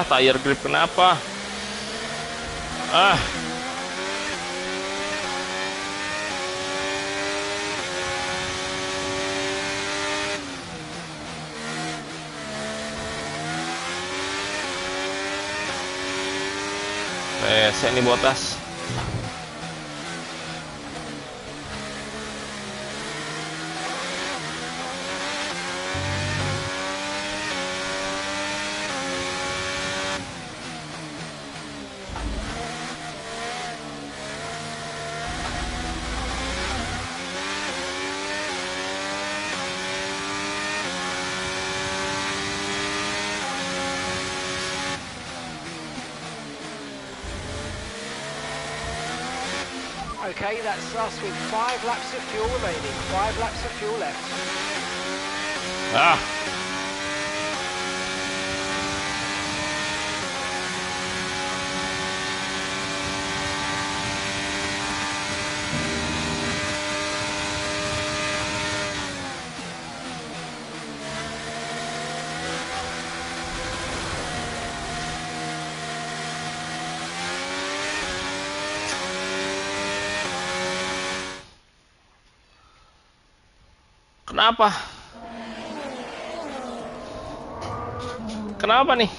Tire grip kenapa? Ini Bottas. Okay, that's us with 5 laps of fuel remaining. 5 laps of fuel left. Ah. Kenapa? Kenapa nih?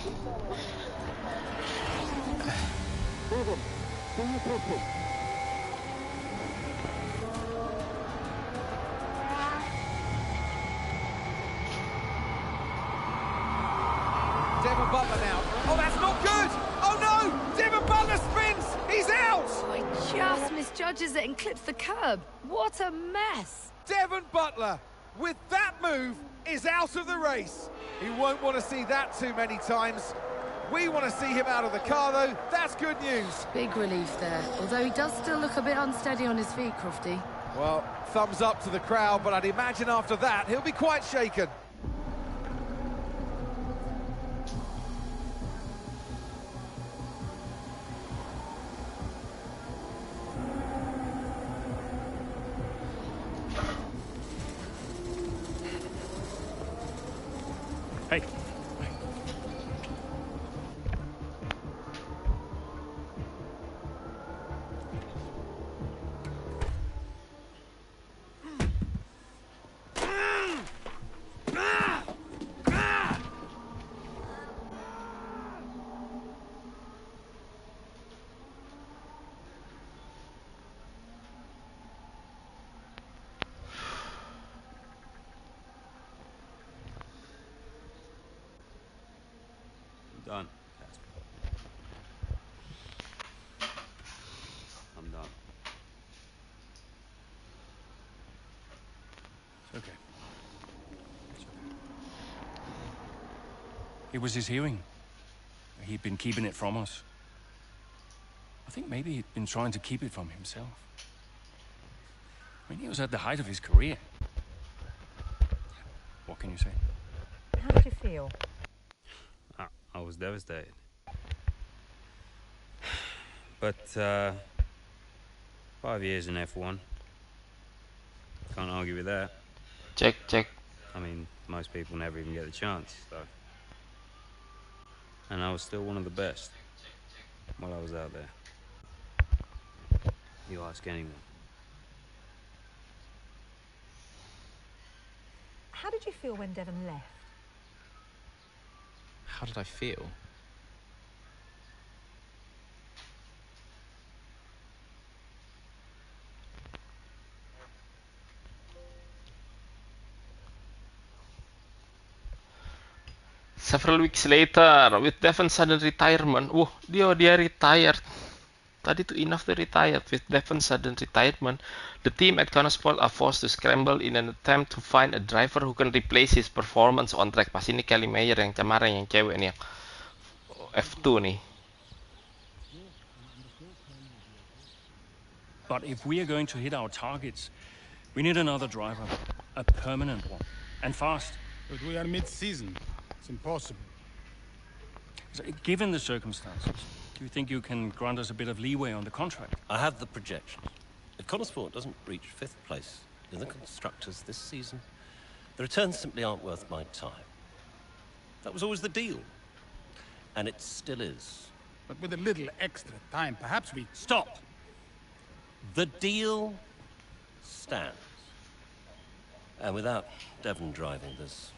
Devon Butler now. Oh, that's not good! Oh no! Devon Butler spins! He's out! Oh, he just misjudges it and clips the curb. What a mess! Devon Butler, with that move, is out of the race. He won't want to see that too many times. We want to see him out of the car, though. That's good news. Big relief there, although he does still look a bit unsteady on his feet, Crofty. Well, thumbs up to the crowd, but I'd imagine after that, he'll be quite shaken. Hey. Done, Casper. I'm done. It's okay. It's okay. It was his hearing. He'd been keeping it from us. I think maybe he'd been trying to keep it from himself. I mean, he was at the height of his career. What can you say? How did you feel? I was devastated. But 5 years in F1. Can't argue with that. Check. I mean, most people never even get the chance, so. And I was still one of the best while I was out there. You ask anyone. How did you feel when Devon left? How did I feel? Several weeks later, with Devon's sudden retirement, dia retired. Tadi tuh enough to retired. With Devon's sudden retirement, the team at Conesport are forced to scramble in an attempt to find a driver who can replace his performance on track. Pas ini Kelly Mayer yang kemarin, yang cewek nih, yang F2 nih. But if we are going to hit our targets, we need another driver. A permanent one. And fast. But we are mid-season. It's impossible. So, given the circumstances, do you think you can grant us a bit of leeway on the contract? I have the projections. If Conesport doesn't reach 5th place in the Constructors this season, the returns simply aren't worth my time. That was always the deal. And it still is. But with a little extra time, perhaps we... Stop! The deal stands. And without Devon driving, there's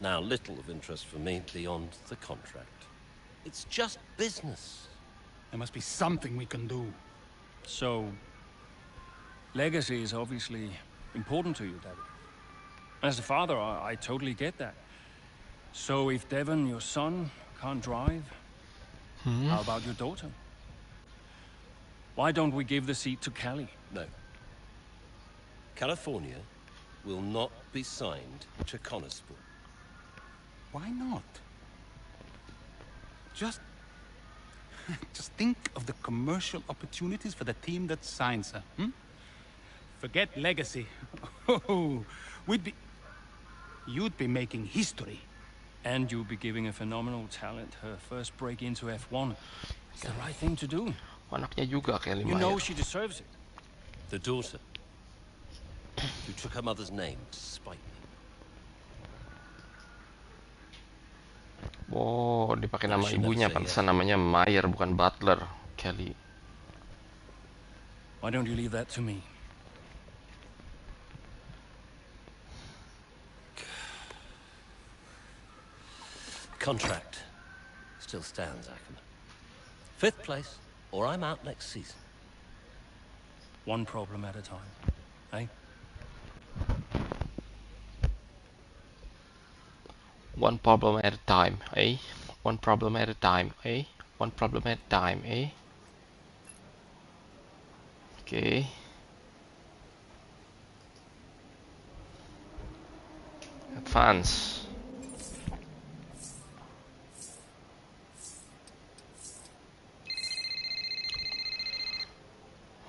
now little of interest for me beyond the contract. It's just business. There must be something we can do. So, legacy is obviously important to you, David. As a father, I totally get that. So if Devon, your son, can't drive, how about your daughter? Why don't we give the seat to Callie? No. California will not be signed to Connorsport. Why not? Just think of the commercial opportunities for the team that signs her. Forget legacy. You'd be making history. And you'll be giving a phenomenal talent her first break into F1. It's the right thing to do. Anaknya juga Kelly You Mayer. know she deserves it. The daughter who took her mother's name to spite me. Oh, dipakai nama She ibunya, never say pantesan namanya Mayer bukan Butler, Kelly. Why don't you leave that to me? Contract still stands, Ackerman. 5th place, or I'm out next season. One problem at a time, eh? One problem at a time, eh? One problem at a time, eh? One problem at a time, eh? Okay. Advance.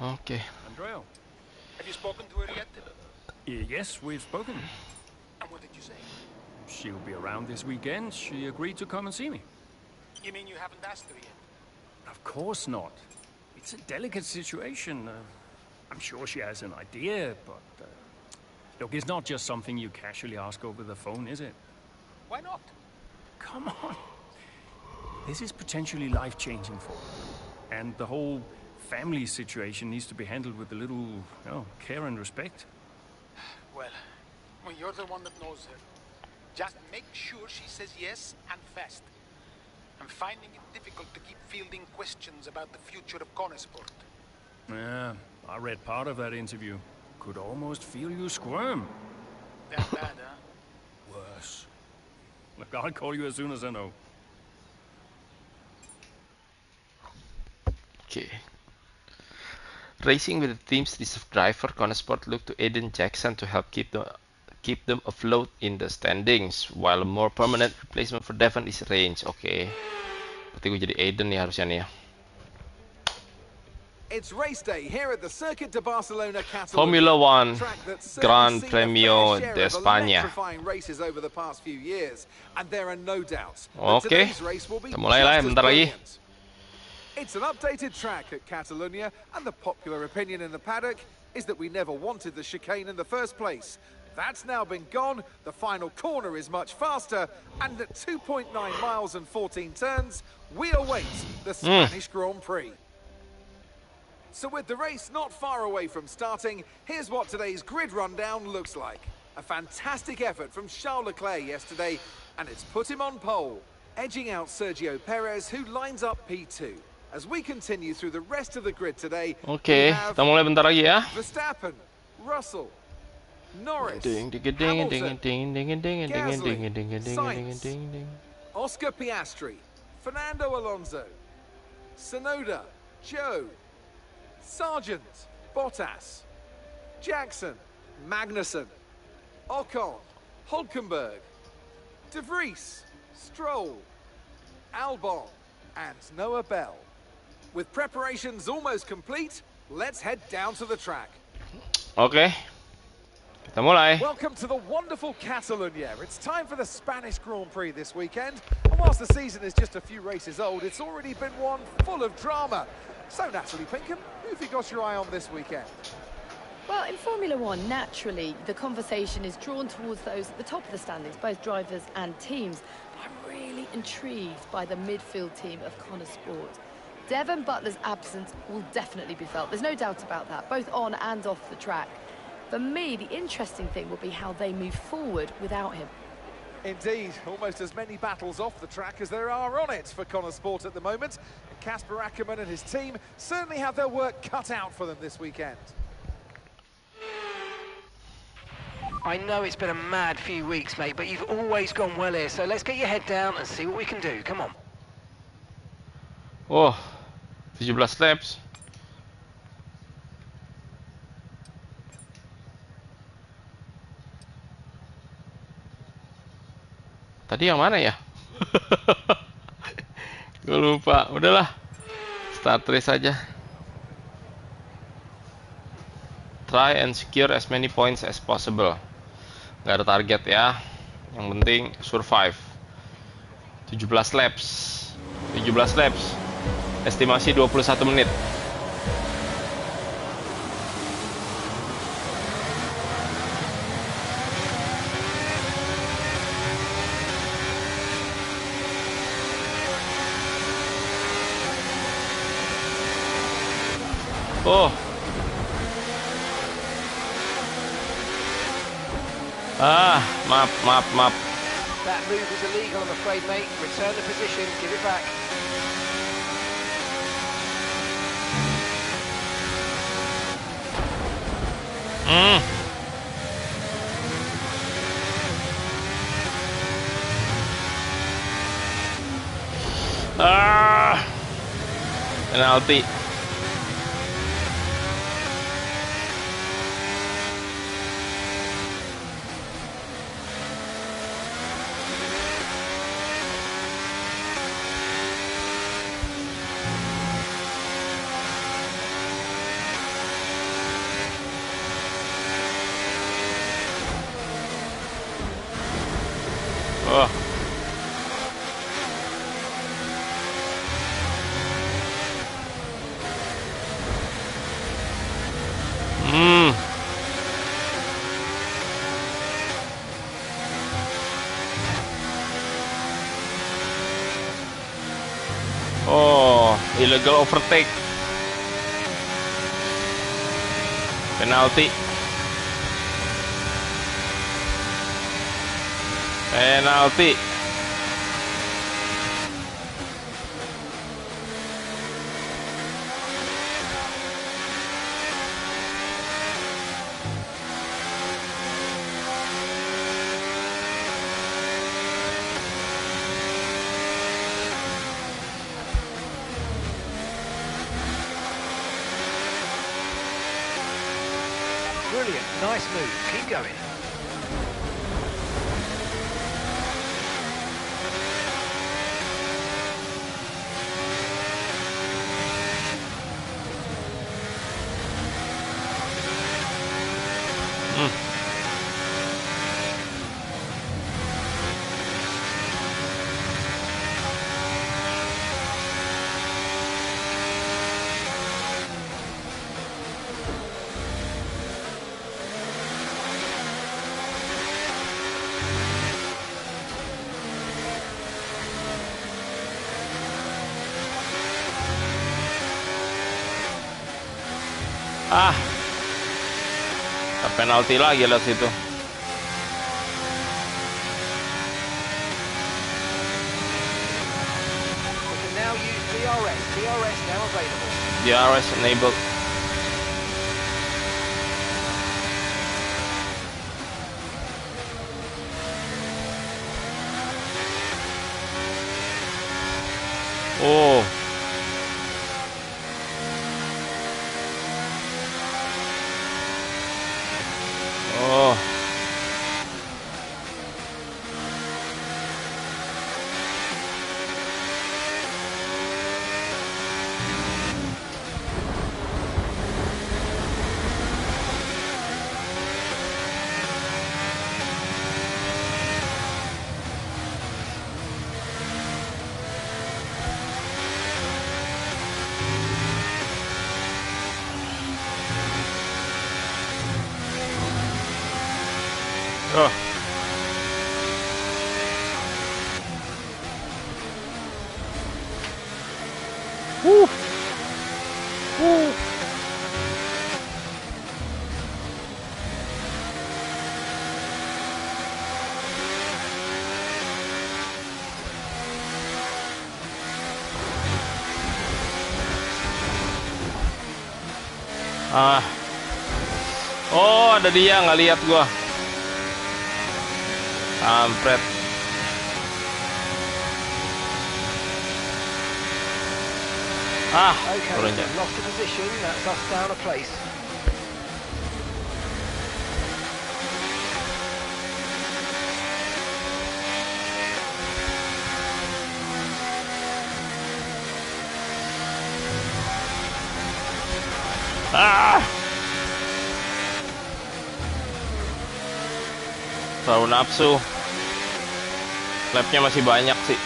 Okay. Andrea. Have you spoken to her yet? Yes, we've spoken. And what did you say? She'll be around this weekend. She agreed to come and see me. You mean you haven't asked her yet? Of course not. It's a delicate situation. I'm sure she has an idea, but... look, it's not just something you casually ask over the phone, is it? Why not? Come on. This is potentially life-changing for her. And the whole family situation needs to be handled with a little, you know, care and respect. Well, you're the one that knows her. Just make sure she says yes and fast. I'm finding it difficult to keep fielding questions about the future of Connorsport. Yeah, I read part of that interview. Could almost feel you squirm. That bad, huh? Worse. Look, I'll call you as soon as I know. Okay. Racing with the team's reserve driver, Connorsport looked to Aiden Jackson to help keep them afloat in the standings, while a more permanent replacement for Devon is arranged. Okay. Berarti gue jadi Aiden nih harusnya nih ya. It's race day here at the Circuit de Barcelona Catalunya. Formula One track that's Gran certainly seen a Premio fair share de of España. electrifying races over the past few years, and there are no doubts that Okay. today's race will be Kita mulai lah just as bentar lagi. brilliant. It's an updated track at Catalunya, and the popular opinion in the paddock is that we never wanted the chicane in the first place. That's now been gone, the final corner is much faster, and at 2.9 miles and 14 turns, we await the Spanish Grand Prix. So with the race not far away from starting, here's what today's grid rundown looks like. A fantastic effort from Charles Leclerc yesterday, and it's put him on pole, edging out Sergio Perez, who lines up P2. As we continue through the rest of the grid today, Okay, we have kita mulai bentar lagi ya. Verstappen, Russell, Norris, Ding ding ding ding Hamilton, ding ding ding ding ding Gasly, ding ding ding ding Sainz, ding ding. Oscar Piastri, Fernando Alonso, Tsunoda, Joe, Sargent, Bottas, Jackson, Magnussen, Ocon, Hulkenberg, De Vries, Stroll, Albon, and Noah Bell. With preparations almost complete, let's head down to the track. Okay. Kita mulai. Welcome to the wonderful Catalunya. It's time for the Spanish Grand Prix this weekend. And whilst the season is just a few races old, it's already been one full of drama. So, Natalie Pinkham, who have you got your eye on this weekend? Well, in Formula One, naturally, the conversation is drawn towards those at the top of the standings, both drivers and teams. But I'm really intrigued by the midfield team of Connorsport. Devon Butler's absence will definitely be felt. There's no doubt about that, both on and off the track. For me, the interesting thing will be how they move forward without him. Indeed, almost as many battles off the track as there are on it for Connor Sport at the moment. And Casper Ackermann and his team certainly have their work cut out for them this weekend. I know it's been a mad few weeks, mate, but you've always gone well here, so let's get your head down and see what we can do. Come on. Oh, 17 laps. Tadi yang mana ya? Gue lupa. Udahlah. Start race aja. Try and secure as many points as possible. Gak ada target ya. Yang penting survive. 17 laps. 17 laps. Estimasi 21 menit. Oh. Maaf. That move is illegal, I'm afraid, mate. Return the position, give it back. Penalti. Oh. Oh, illegal overtake. Penalti. Penalti. Brilliant, nice move, keep going. Penalti lagi lah situ. You can now use DRS. DRS now available. DRS enabled. Oh. Oh. Oh. Ah. Oh, ada dia, nggak lihat gua. Kampret. Ah, Okay, turunnya. we've lost a position. That's us down a place. Ah. Terlalu nafsu. Lapnya masih banyak sih.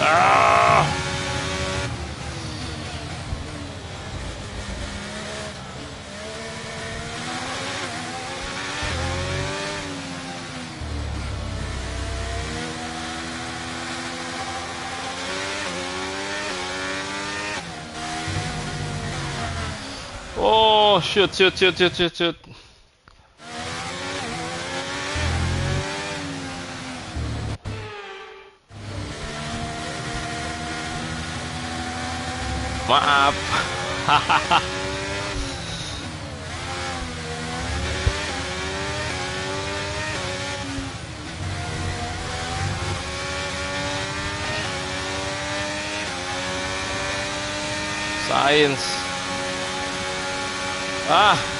Ah. Oh, shoot. Maaf. Sains. Ah.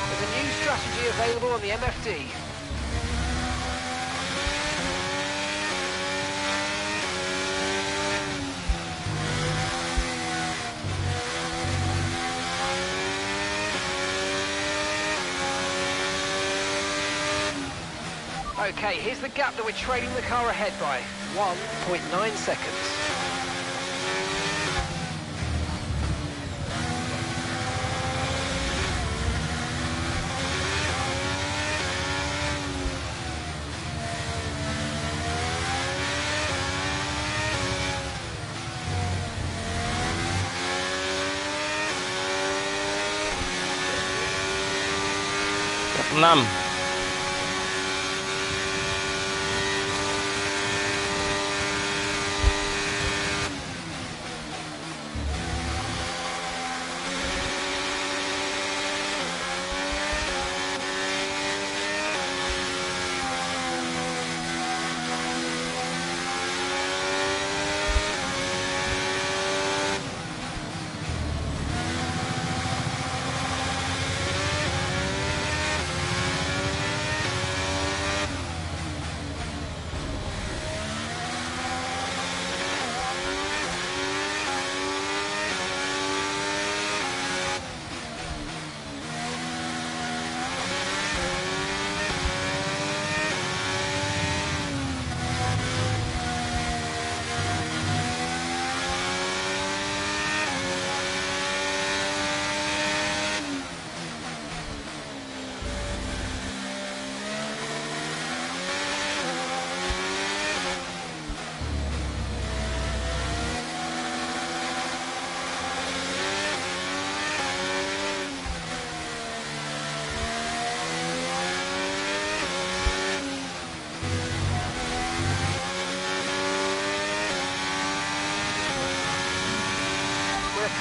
There's a new strategy available on the MFD. Okay, here's the gap that we're trailing the car ahead by. 1.9 seconds. Enam.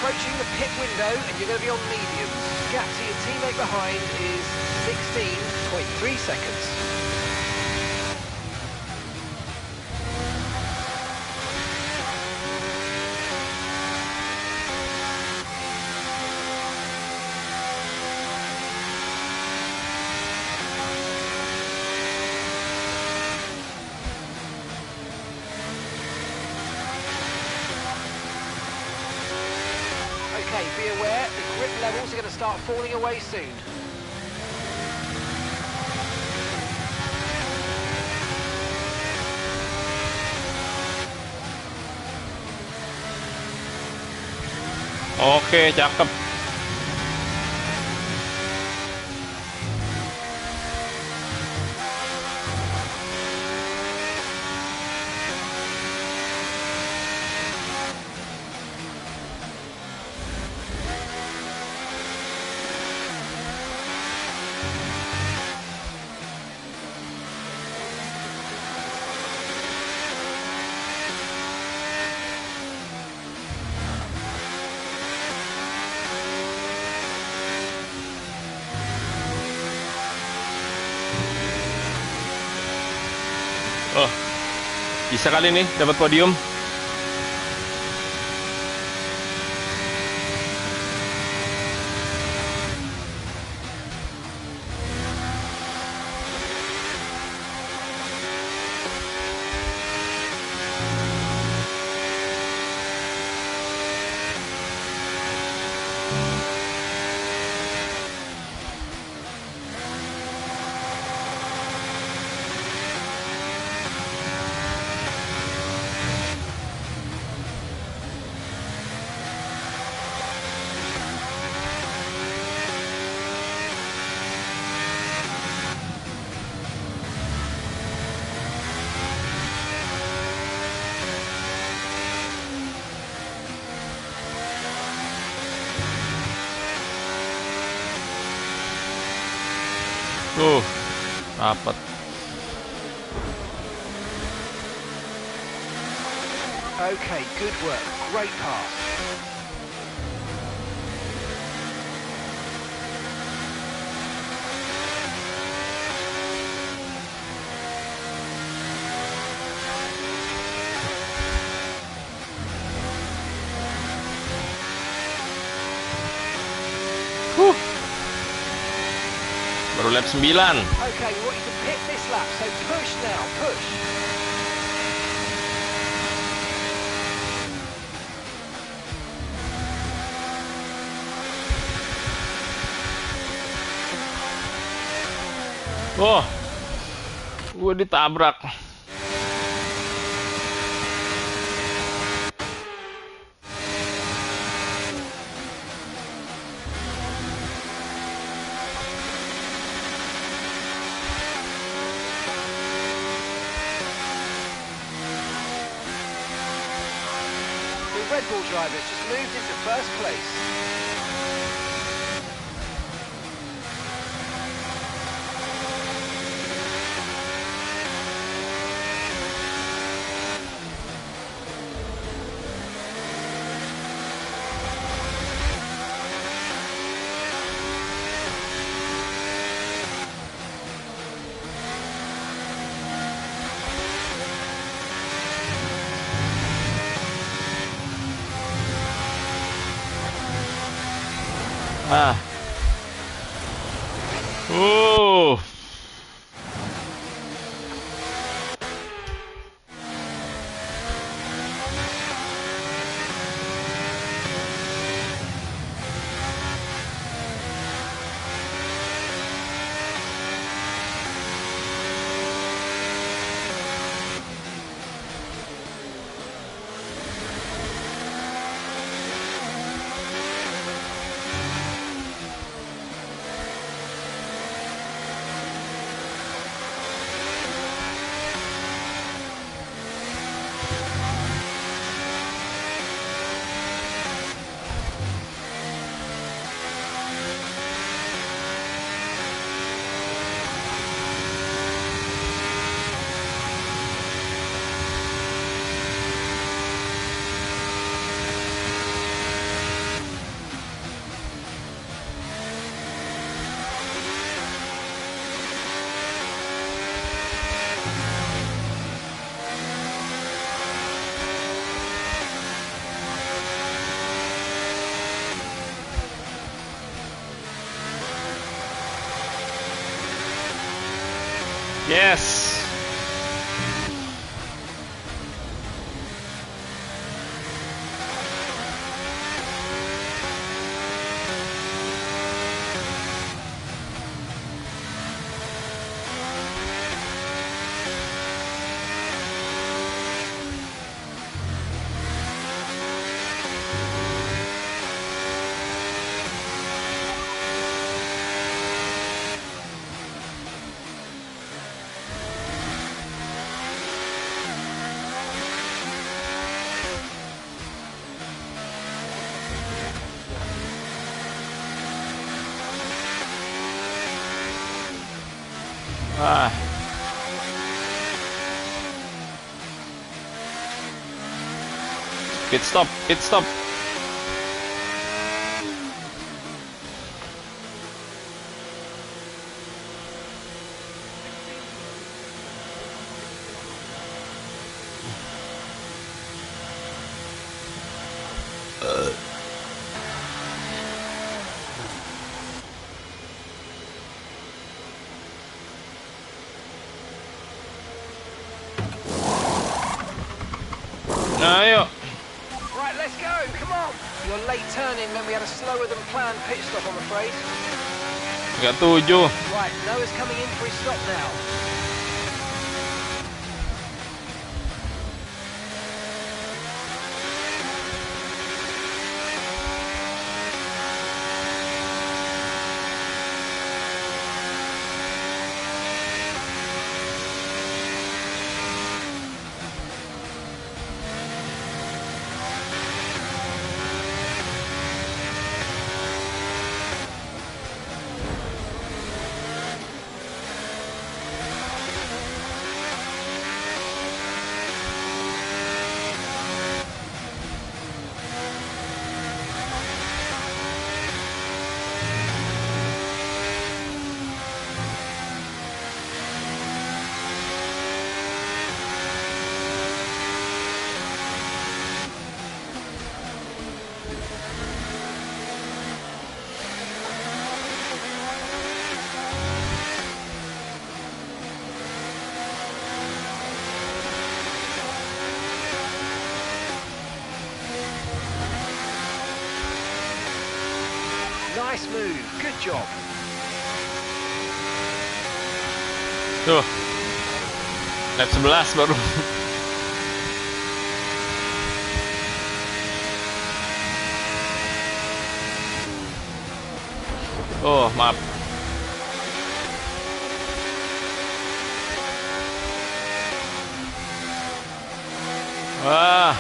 Approaching the pit window and you're going to be on mediums. Gap to your teammate behind is 16.3 seconds. Okay, be aware, the grip levels are going to start falling away soon. Oke, cakep. Oh, bisa kali nih dapat podium. Rapat. Okay, good work. Great pass. Baru lap 9. Okay, we want you to hit this lap, so push now, push. Wah, gue ditabrak. Red Bull drivers just moved into first place. Ah. Yes. Ah. Pit stop, pit stop. Ayo. Right, let's go. Come on. Your late turn-in meant we had a slower than planned pit stop, I'm afraid. 37. Right, Noah's coming in for his stop now. Nice move. Good job. Tuh. Lap 11 baru. Oh, maaf. Wah.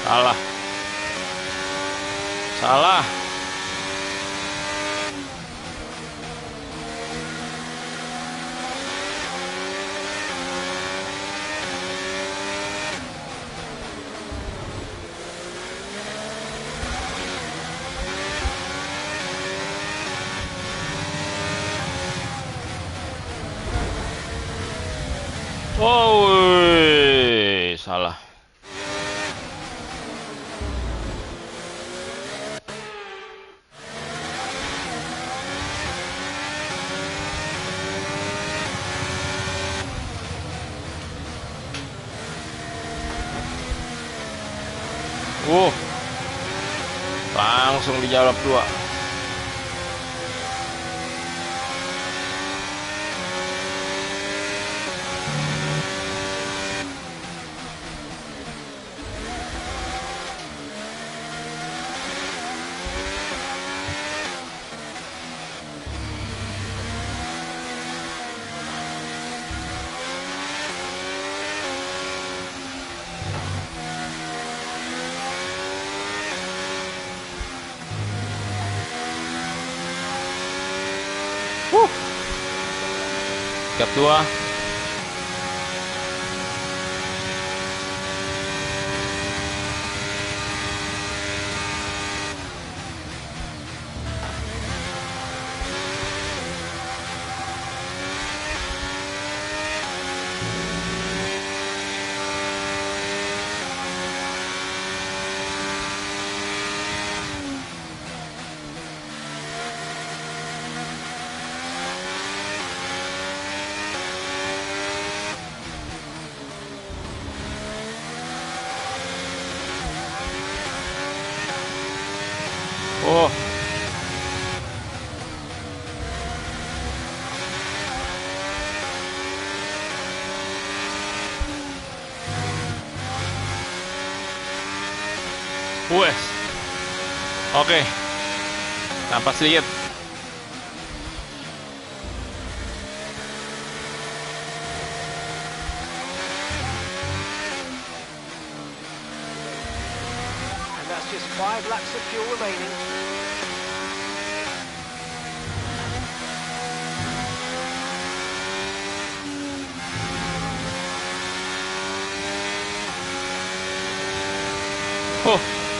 Salah. Salah. Oh, salah. Langsung dijawab 2. Gap 2. Oh. Wes. Oke. Napas sedikit. And that's just 5 laps of fuel remaining.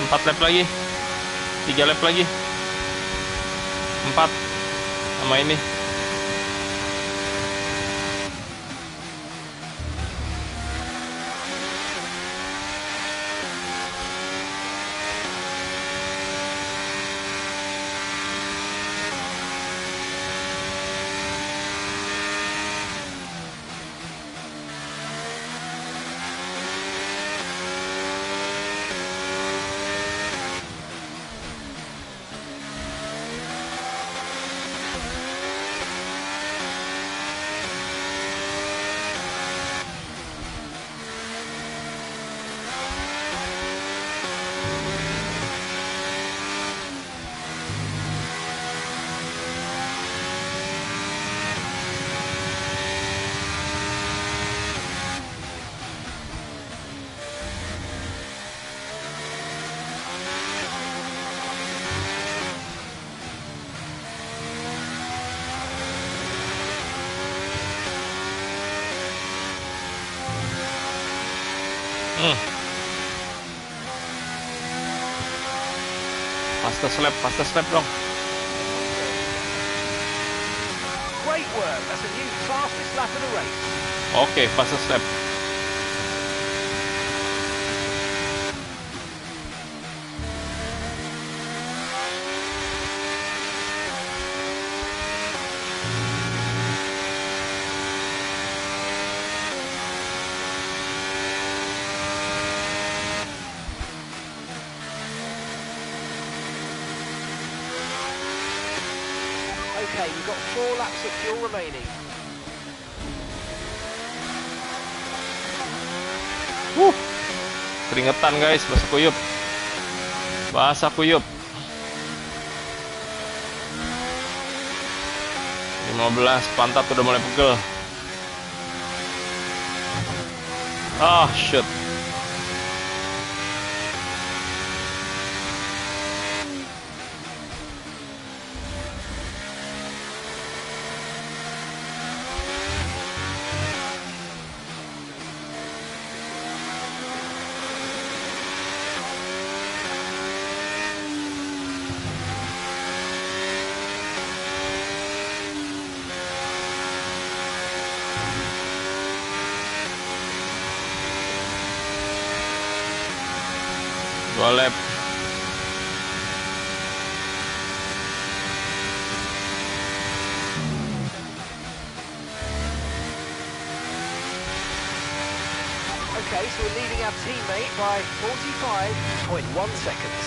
4 lap lagi, 3 lap lagi, 4 sama ini. Fastest lap dong. Great work. That's a new fastest lap of the race. Oke, fastest lap. Okay, we've got 4 laps of fuel remaining. Keringetan guys, basah kuyup. Basah kuyup. 15, pantat udah mulai pegel. Ah, shit. Dua lap. Okay, so we're leading our teammate by 45.1 seconds.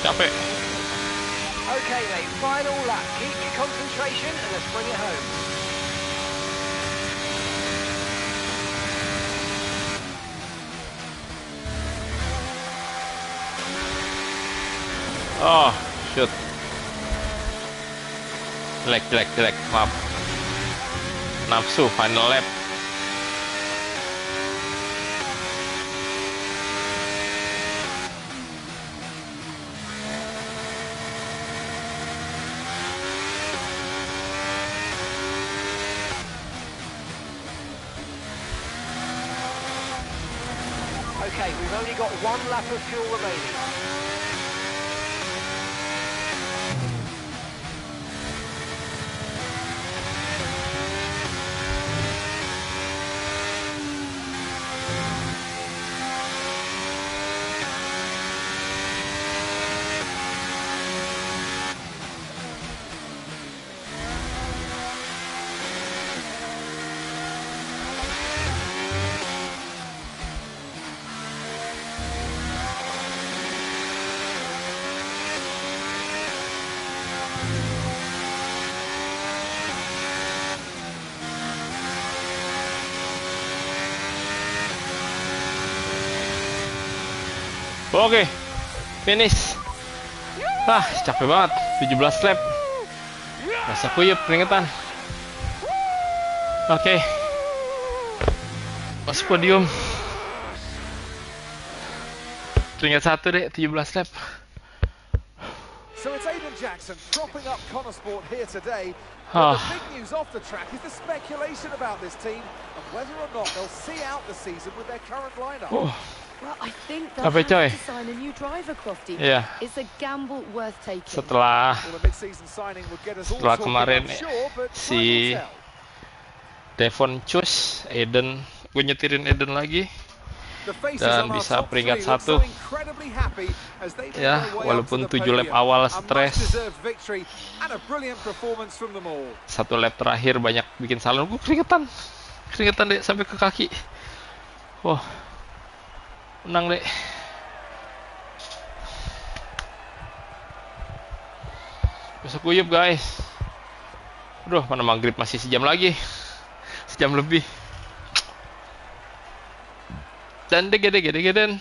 Capek. Okay, mate, final lap. Keep your concentration and let's bring it home. Oh, shoot. Jelek, maaf. Nafsu, final lap. Okay, we've only got 1 lap of fuel remaining. Oke, finish. Capek banget. 17 lap. Masa kuyup keringetan. Oke. Masuk podium. Keringet 1 deh, 17 lap. So it's Aiden Jackson propping up Connor Sport here today. But the big news off the track is the speculation about this team and whether or not they'll see out the season with their current lineup. Well, I think they'll have to sign a new driver, Crofty. Yeah. It's a gamble worth taking. Setelah kemarin si Devon Chus, Aiden, gue nyetirin Aiden lagi dan bisa peringkat 1. Ya, walaupun 7 lap awal stres, 1 lap terakhir banyak bikin salah. Gue keringetan deh sampai ke kaki. Wah, menang deh. Bisa kuyup guys. Aduh, mana maghrib masih sejam lagi. Sejam lebih. Dan degeden.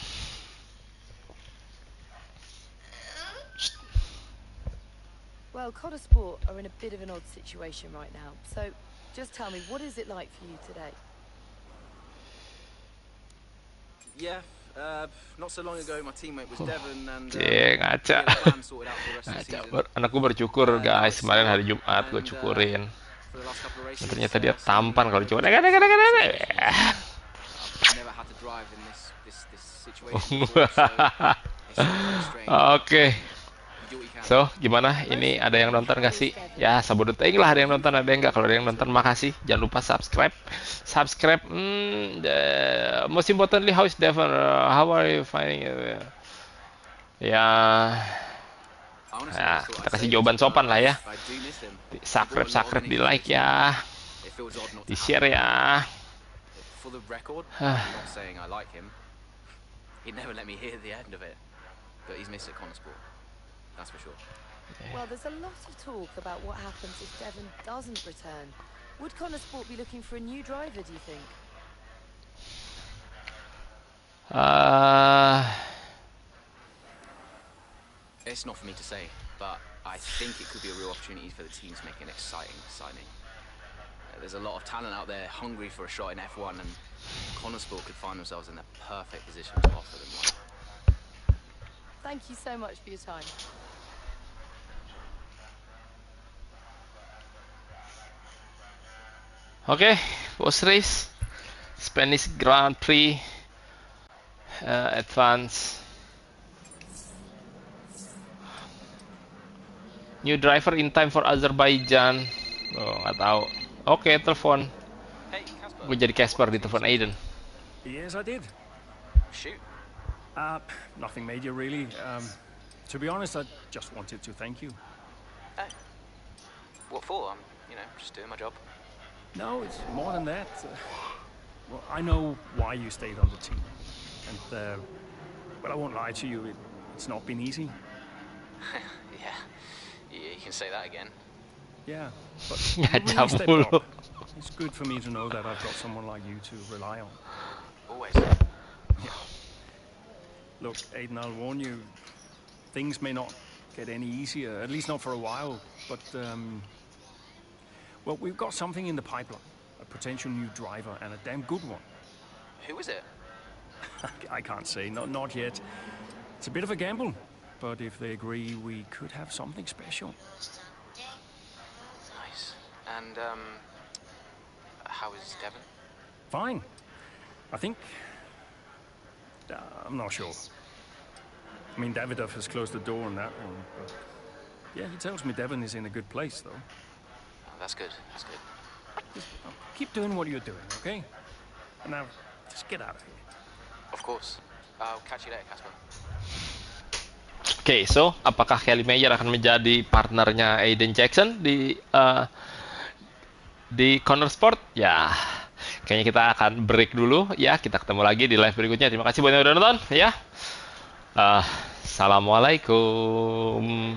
Well, Connor Sport are in a bit of an odd situation right now. So, just tell me, what is it like for you today? Yeah, not so long ago my teammate was Devon and ngaca. Anakku bercukur guys, kemarin hari Jumat gue cukurin. Ternyata dia tampan kalau cukur. Oke. So, gimana? Ini ada yang nonton gak sih? Ya, sabodoting lah, ada yang nonton, ada yang enggak. Kalau ada yang nonton, makasih. Jangan lupa subscribe. Most importantly, how is Devon? How are you finding it? Ya, kita kasih jawaban sopan lah ya. Subscribe, di like ya. Di share ya. For the record, I'm not saying I like him. He'd never let me hear the end of it. But he's missed at Connor Sport. That's for sure. Well, there's a lot of talk about what happens if Devon doesn't return. Would Connor Sport be looking for a new driver, do you think? It's not for me to say, but I think it could be a real opportunity for the team to make an exciting signing. There's a lot of talent out there hungry for a shot in F1, and Connor Sport could find themselves in the perfect position to offer them one. Thank you so much for your time. Oke, post race Spanish Grand Prix Advance. New driver in time for Azerbaijan. Oh, nggak tahu. Oke, telepon. Gue jadi Casper di telepon Aiden. Yes, I did. Shoot. Nothing major, really. To be honest, I just wanted to thank you. Hey. What for? I'm, just doing my job. No, it's more than that. Well, I know why you stayed on the team. And, but I won't lie to you, it's not been easy. Yeah, you can say that again. Yeah, but you really stepped up. It's good for me to know that I've got someone like you to rely on. Always. Yeah. Look, Aiden, I'll warn you, things may not get any easier, at least not for a while, but, well, we've got something in the pipeline, a potential new driver, and a damn good one. Who is it? I can't say, not yet. It's a bit of a gamble, but if they agree, we could have something special. Nice. And, how is Devon? Fine. I think... I'm not sure. I mean, Davidoff has closed the door on that one, but... Yeah, he tells me Devon is in a good place, though. Oh, that's good, Just keep doing what you're doing, okay? And now, just get out of here. Of course. I'll catch you later, Casper. Oke, so apakah Kelly Mayer akan menjadi partnernya Aiden Jackson di Connor Sport? Ya, kayaknya kita akan break dulu ya. Kita ketemu lagi di live berikutnya. Terima kasih buat yang udah nonton ya. Assalamualaikum.